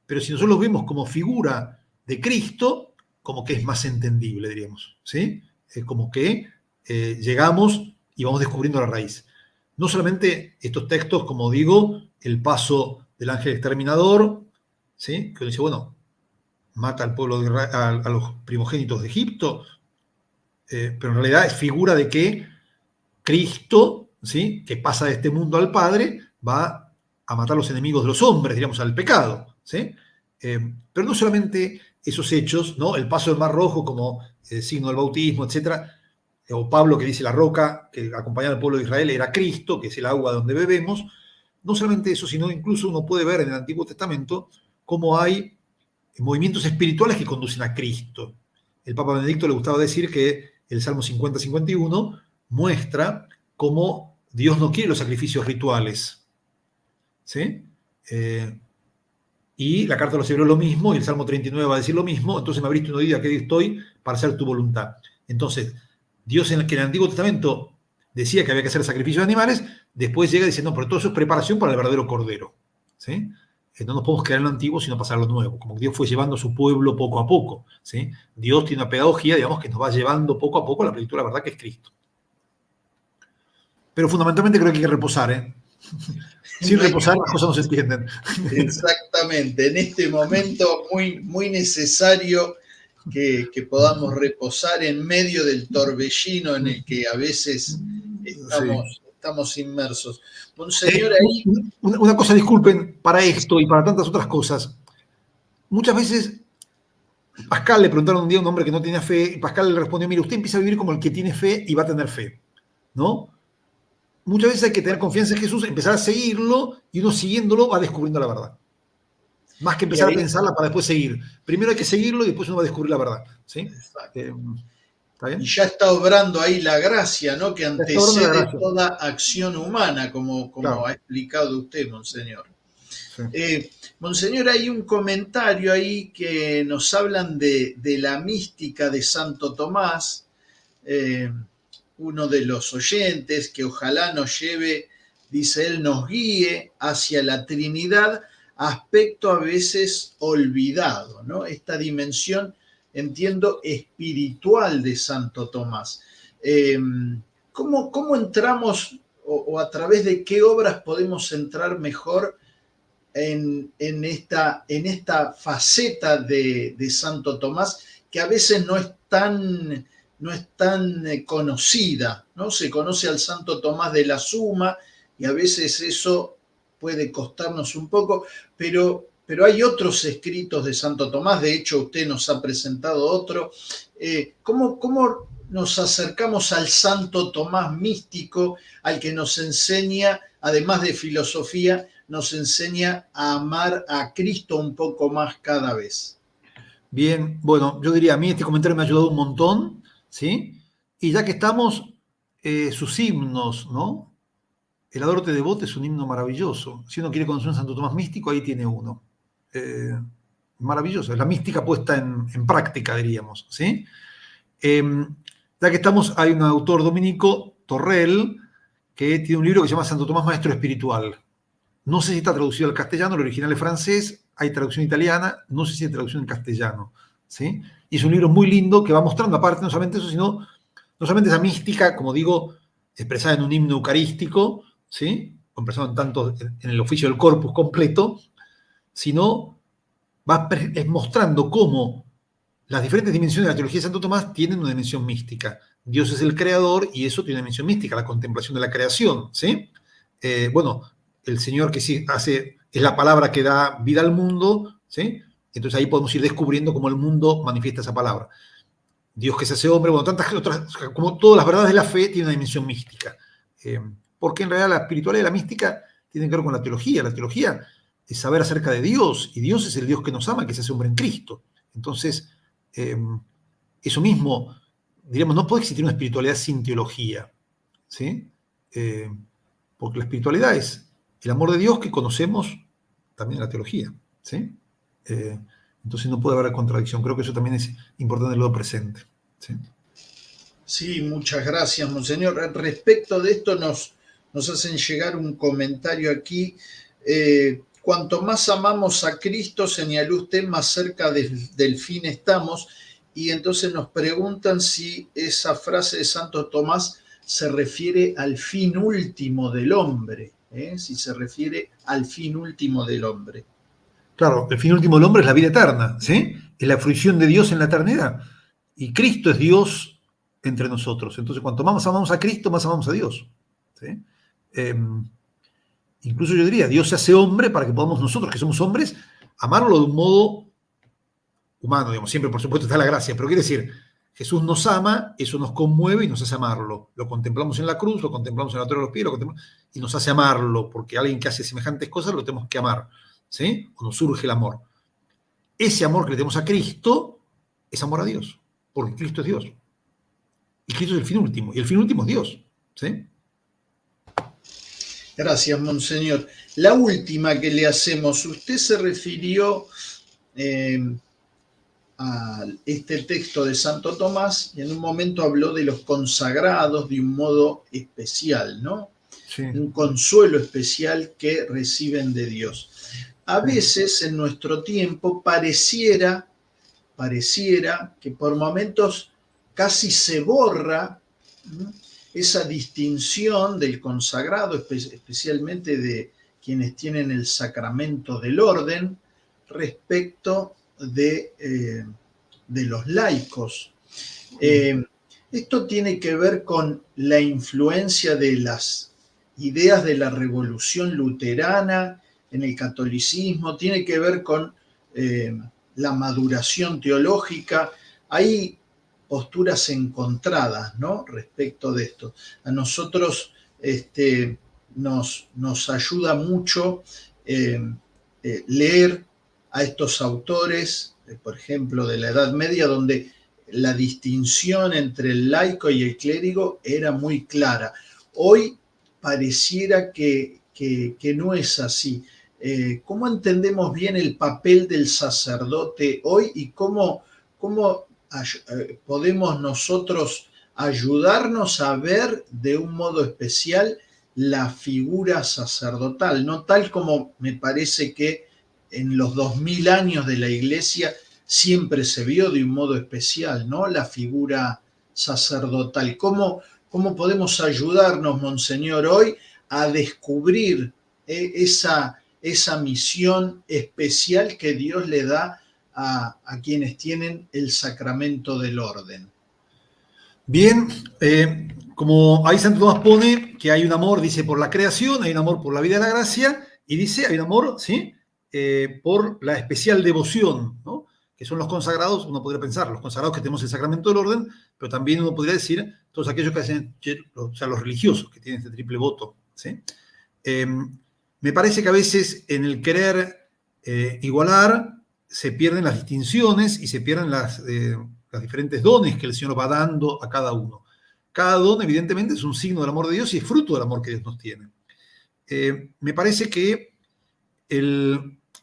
Pero si nosotros lo vemos como figura de Cristo, como que es más entendible, diríamos, ¿sí? Es como que llegamos y vamos descubriendo la raíz. No solamente estos textos, como digo, el paso del ángel exterminador, ¿sí?, que uno dice, bueno, mata al pueblo a los primogénitos de Egipto, pero en realidad es figura de que Cristo, ¿sí?, que pasa de este mundo al Padre, va a matar a los enemigos de los hombres, diríamos, al pecado, ¿sí? Pero no solamente esos hechos, ¿no?, el paso del Mar Rojo como signo del bautismo, etc. o Pablo que dice la roca que acompañaba al pueblo de Israel era Cristo, que es el agua donde bebemos. No solamente eso, sino incluso uno puede ver en el Antiguo Testamento cómo hay movimientos espirituales que conducen a Cristo. El Papa Benedicto le gustaba decir que el Salmo 50-51 muestra cómo Dios no quiere los sacrificios rituales. ¿Sí? Y la carta de los Hebreos lo mismo, y el Salmo 39 va a decir lo mismo. Entonces me abriste un oído, aquí estoy para hacer tu voluntad. Entonces, Dios en el Antiguo Testamento decía que había que hacer sacrificios de animales, después llega diciendo, pero todo eso es preparación para el verdadero Cordero. ¿Sí? No nos podemos quedar en lo antiguo, sino pasar a lo nuevo. Como que Dios fue llevando a su pueblo poco a poco. ¿Sí? Dios tiene una pedagogía, digamos, que nos va llevando poco a poco a la plenitud de la verdad que es Cristo. Pero fundamentalmente creo que hay que reposar, ¿eh? Sin reposar las cosas no se entienden. Exactamente, en este momento muy, muy necesario que podamos reposar en medio del torbellino en el que a veces estamos inmersos. Monseñor, ahí... Una cosa, disculpen, para esto y para tantas otras cosas. Muchas veces Pascal le preguntaron un día a un hombre que no tenía fe, y Pascal le respondió, mire, usted empieza a vivir como el que tiene fe y va a tener fe, ¿no? Muchas veces hay que tener confianza en Jesús, empezar a seguirlo, y uno siguiéndolo va descubriendo la verdad. Más que empezar a pensarla para después seguir. Primero hay que seguirlo y después uno va a descubrir la verdad. ¿Sí? ¿Está bien? Y ya está obrando ahí la gracia, ¿no? Que antecede toda acción humana, como claro, ha explicado usted, Monseñor. Sí. Monseñor, hay un comentario ahí que nos hablan de la mística de Santo Tomás. Uno de los oyentes, que ojalá nos lleve, dice él, nos guíe hacia la Trinidad, aspecto a veces olvidado, ¿no? Esta dimensión, entiendo, espiritual de Santo Tomás. ¿Cómo entramos o a través de qué obras podemos entrar mejor en esta faceta de Santo Tomás, que a veces no es tan conocida, ¿no? Se conoce al Santo Tomás de la Suma y a veces eso puede costarnos un poco, pero hay otros escritos de Santo Tomás, de hecho usted nos ha presentado otro. ¿Cómo nos acercamos al Santo Tomás místico, al que nos enseña, además de filosofía, nos enseña a amar a Cristo un poco más cada vez? Bien, bueno, yo diría, a mí este comentario me ha ayudado un montón, ¿sí? Y ya que estamos, sus himnos, ¿no? El Adorte Devote es un himno maravilloso. Si uno quiere conocer un Santo Tomás místico, ahí tiene uno. Maravilloso, es la mística puesta en práctica, diríamos, ¿sí? Ya que estamos, hay un autor dominico, Torrell, que tiene un libro que se llama Santo Tomás Maestro Espiritual. No sé si está traducido al castellano, el original es francés, hay traducción italiana, no sé si hay traducción en castellano, ¿sí? Y es un libro muy lindo que va mostrando, aparte, no solamente eso, sino no solamente esa mística, como digo, expresada en un himno eucarístico, ¿sí? Expresado en el oficio del corpus completo, sino va mostrando cómo las diferentes dimensiones de la teología de Santo Tomás tienen una dimensión mística. Dios es el creador y eso tiene una dimensión mística, la contemplación de la creación, ¿sí? Bueno, el Señor que sí es la palabra que da vida al mundo, ¿sí? Entonces ahí podemos ir descubriendo cómo el mundo manifiesta esa palabra. Dios que se hace hombre, bueno, tantas otras, como todas las verdades de la fe, tiene una dimensión mística. Porque en realidad la espiritualidad y la mística tienen que ver con la teología. La teología es saber acerca de Dios, y Dios es el Dios que nos ama, que se hace hombre en Cristo. Entonces, eso mismo, diríamos, no puede existir una espiritualidad sin teología, ¿sí? Porque la espiritualidad es el amor de Dios que conocemos también en la teología, ¿sí? Entonces no puede haber contradicción. Creo que eso también es importante tenerlo presente, ¿sí? Sí, muchas gracias, Monseñor. Respecto de esto nos hacen llegar un comentario aquí. Cuanto más amamos a Cristo, señaló usted, más cerca del fin estamos. Y entonces nos preguntan si esa frase de Santo Tomás se refiere al fin último del hombre, si se refiere al fin último del hombre. Claro, el fin último del hombre es la vida eterna, ¿sí? Es la fruición de Dios en la eternidad. Y Cristo es Dios entre nosotros. Entonces, cuanto más amamos a Cristo, más amamos a Dios, ¿sí? Incluso yo diría, Dios se hace hombre para que podamos nosotros, que somos hombres, amarlo de un modo humano, digamos. Siempre, por supuesto, está la gracia, pero quiere decir, Jesús nos ama, eso nos conmueve y nos hace amarlo. Lo contemplamos en la cruz, lo contemplamos en la torre de los pies, y nos hace amarlo, porque alguien que hace semejantes cosas lo tenemos que amar, ¿sí? O nos surge el amor. Ese amor que le tenemos a Cristo es amor a Dios, porque Cristo es Dios. Y Cristo es el fin último, y el fin último es Dios, ¿sí? Gracias, Monseñor. La última que le hacemos, usted se refirió a este texto de Santo Tomás y en un momento habló de los consagrados de un modo especial, ¿no? Sí. Un consuelo especial que reciben de Dios. A veces en nuestro tiempo pareciera que por momentos casi se borra, ¿no?, esa distinción del consagrado, especialmente de quienes tienen el sacramento del orden, respecto de los laicos. Esto tiene que ver con la influencia de las ideas de la revolución luterana en el catolicismo, tiene que ver con la maduración teológica. Hay posturas encontradas, ¿no?, respecto de esto. A nosotros nos ayuda mucho leer a estos autores, por ejemplo, de la Edad Media, donde la distinción entre el laico y el clérigo era muy clara. Hoy pareciera que no es así. ¿Cómo entendemos bien el papel del sacerdote hoy y cómo podemos nosotros ayudarnos a ver de un modo especial la figura sacerdotal? No tal como me parece que en los 2000 años de la Iglesia siempre se vio de un modo especial, ¿no?, la figura sacerdotal. ¿Cómo podemos ayudarnos, Monseñor, hoy a descubrir esa misión especial que Dios le da a quienes tienen el sacramento del orden? Bien, como ahí Santo Tomás pone que hay un amor, dice, por la creación, hay un amor por la vida de la gracia, y dice, hay un amor, ¿sí?, por la especial devoción, ¿no?, que son los consagrados. Uno podría pensar, los consagrados que tenemos el sacramento del orden, pero también uno podría decir todos aquellos que hacen, o sea, los religiosos que tienen este triple voto, ¿sí? Me parece que a veces en el querer igualar se pierden las distinciones y se pierden las diferentes dones que el Señor va dando a cada uno. Cada don, evidentemente, es un signo del amor de Dios y es fruto del amor que Dios nos tiene. Me parece que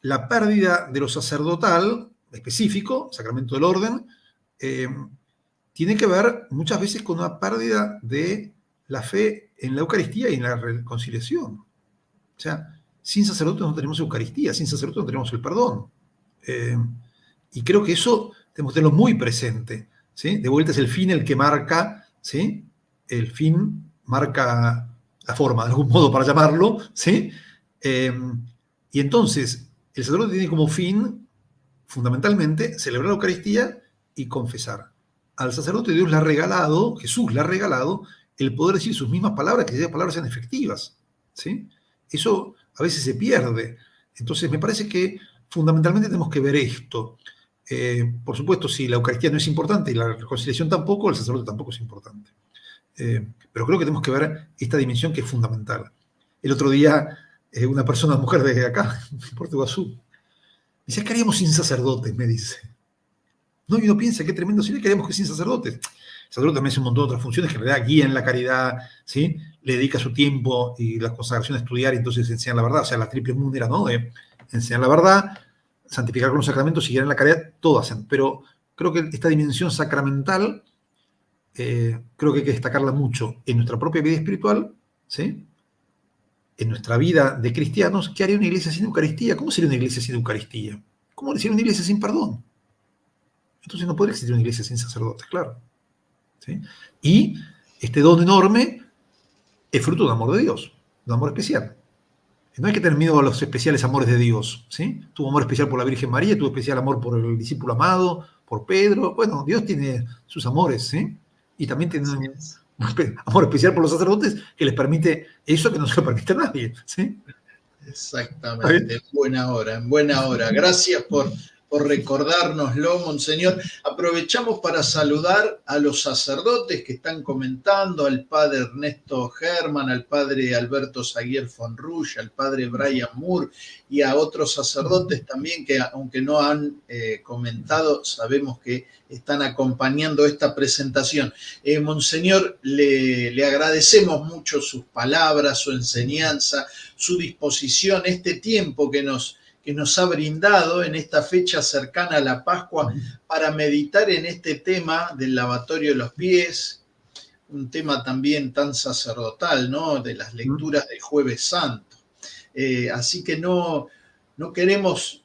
la pérdida de lo sacerdotal específico, sacramento del orden, tiene que ver muchas veces con una pérdida de la fe en la Eucaristía y en la reconciliación. O sea, sin sacerdotes no tenemos Eucaristía, sin sacerdotes no tenemos el perdón. Y creo que eso tenemos que tenerlo muy presente, ¿sí? De vuelta es el fin el que marca, ¿sí? El fin marca la forma, de algún modo, para llamarlo, ¿sí? Y entonces, el sacerdote tiene como fin, fundamentalmente, celebrar la Eucaristía y confesar. Al sacerdote Dios le ha regalado, Jesús le ha regalado, el poder decir sus mismas palabras, que esas palabras sean efectivas, ¿sí? Eso a veces se pierde. Entonces, me parece que fundamentalmente tenemos que ver esto. Por supuesto, si la Eucaristía no es importante y la reconciliación tampoco, el sacerdote tampoco es importante. Pero creo que tenemos que ver esta dimensión que es fundamental. El otro día, una mujer de acá, de Puerto Iguazú, me dice, ¿qué haríamos sin sacerdotes? Me dice. No, y uno piensa, qué tremendo, si le queremos que sin sacerdotes. El sacerdote también hace un montón de otras funciones que en realidad guían la caridad, ¿sí? Le dedica su tiempo y la consagración a estudiar y entonces enseñan la verdad. O sea, la triple múndera, ¿no? De enseñar la verdad, santificar con los sacramentos y guiar en la caridad, todo hacen. Pero creo que esta dimensión sacramental, creo que hay que destacarla mucho en nuestra propia vida espiritual, ¿sí? En nuestra vida de cristianos. ¿Qué haría una iglesia sin Eucaristía? ¿Cómo sería una iglesia sin Eucaristía? ¿Cómo sería una iglesia sin perdón? Entonces no podría existir una iglesia sin sacerdotes, claro, ¿sí? Y este don enorme es fruto del amor de Dios, de un amor especial. No hay que tener miedo a los especiales amores de Dios, ¿sí? Tuvo amor especial por la Virgen María, tuvo especial amor por el discípulo amado, por Pedro. Bueno, Dios tiene sus amores, ¿sí? Y también tiene un amor especial por los sacerdotes que les permite eso que no se lo permite a nadie, ¿sí? Exactamente, en buena hora. Gracias por por recordárnoslo, Monseñor. Aprovechamos para saludar a los sacerdotes que están comentando, al padre Ernesto Germán, al padre Alberto Zaguier Fonrush, al padre Brian Moore y a otros sacerdotes también que, aunque no han comentado, sabemos que están acompañando esta presentación. Monseñor, le agradecemos mucho sus palabras, su enseñanza, su disposición, este tiempo que nos ha brindado en esta fecha cercana a la Pascua para meditar en este tema del lavatorio de los pies, un tema también tan sacerdotal, ¿no? De las lecturas del Jueves Santo. Así que no queremos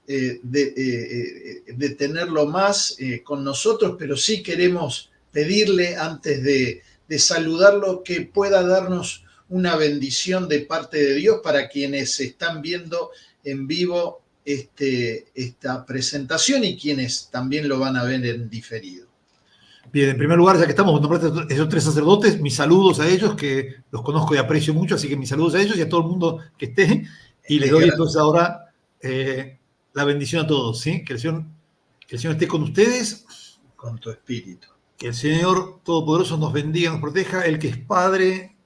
detenerlo más con nosotros, pero sí queremos pedirle antes de saludarlo que pueda darnos una bendición de parte de Dios para quienes están viendo en vivo esta presentación y quienes también lo van a ver en diferido. Bien, en primer lugar, ya que estamos nombrando esos tres sacerdotes, mis saludos a ellos, que los conozco y aprecio mucho, así que mis saludos a ellos y a todo el mundo que esté. Y les doy entonces ahora la bendición a todos, ¿sí? Que el Señor esté con ustedes. Con tu espíritu. Que el Señor Todopoderoso nos bendiga, nos proteja, el que es Padre,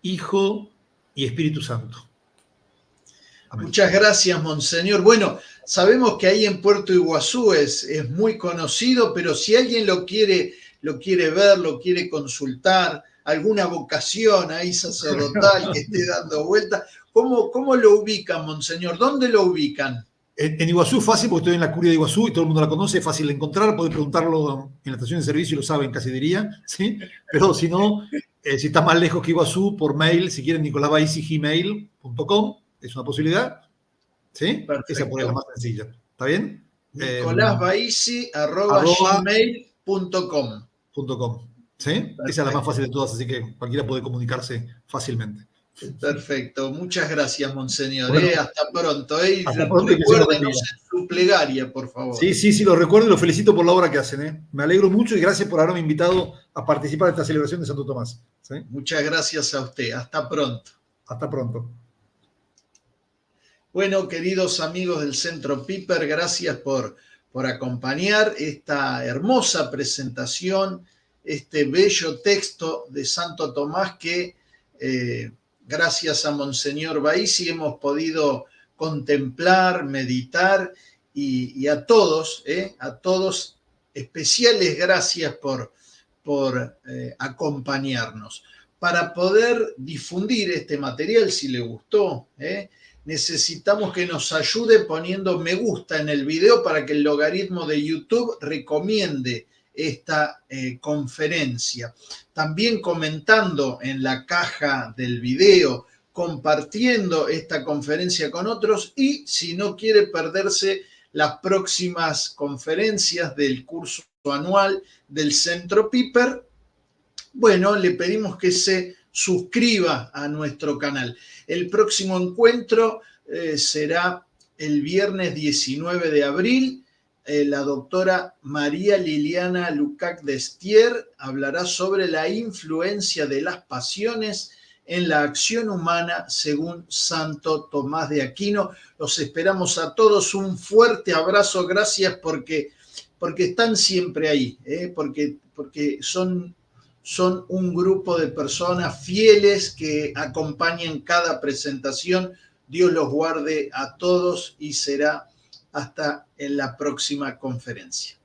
Hijo y Espíritu Santo. Amén. Muchas gracias, Monseñor. Bueno, sabemos que ahí en Puerto Iguazú es muy conocido, pero si alguien lo quiere ver, lo quiere consultar, alguna vocación ahí sacerdotal que esté dando vuelta, ¿cómo lo ubican, Monseñor? ¿Dónde lo ubican? En Iguazú fácil, porque estoy en la curia de Iguazú y todo el mundo la conoce, es fácil de encontrar, puede preguntarlo en la estación de servicio y lo saben, casi diría, ¿sí? Pero si no, si está más lejos que Iguazú, por mail, si quieren, nicolásbaisi@gmail.com, es una posibilidad, ¿sí? Perfecto. Esa por ahí es la más sencilla, ¿está bien? nicolásbaisi@gmail.com. ¿Sí? Perfecto. Esa es la más fácil de todas, así que cualquiera puede comunicarse fácilmente. Perfecto, muchas gracias, Monseñor. Bueno, hasta pronto. Hasta pronto. Recuérdenos en su plegaria, por favor. Sí, lo recuerdo y lo felicito por la obra que hacen. Me alegro mucho y gracias por haberme invitado a participar de esta celebración de Santo Tomás. ¿Sí? Muchas gracias a usted. Hasta pronto. Hasta pronto. Bueno, queridos amigos del Centro Piper, gracias por acompañar esta hermosa presentación, este bello texto de Santo Tomás que gracias a Monseñor Baisi hemos podido contemplar, meditar y a todos especiales gracias por acompañarnos. Para poder difundir este material, si le gustó, necesitamos que nos ayude poniendo me gusta en el video para que el logaritmo de YouTube recomiende esta conferencia. También comentando en la caja del video, compartiendo esta conferencia con otros y si no quiere perderse las próximas conferencias del curso anual del Centro Piper, bueno, le pedimos que se suscriba a nuestro canal. El próximo encuentro será el viernes 19 de abril. La doctora María Liliana Lukács Destier hablará sobre la influencia de las pasiones en la acción humana según Santo Tomás de Aquino. Los esperamos a todos. Un fuerte abrazo. Gracias porque están siempre ahí, porque son un grupo de personas fieles que acompañan cada presentación. Dios los guarde a todos y será hasta en la próxima conferencia.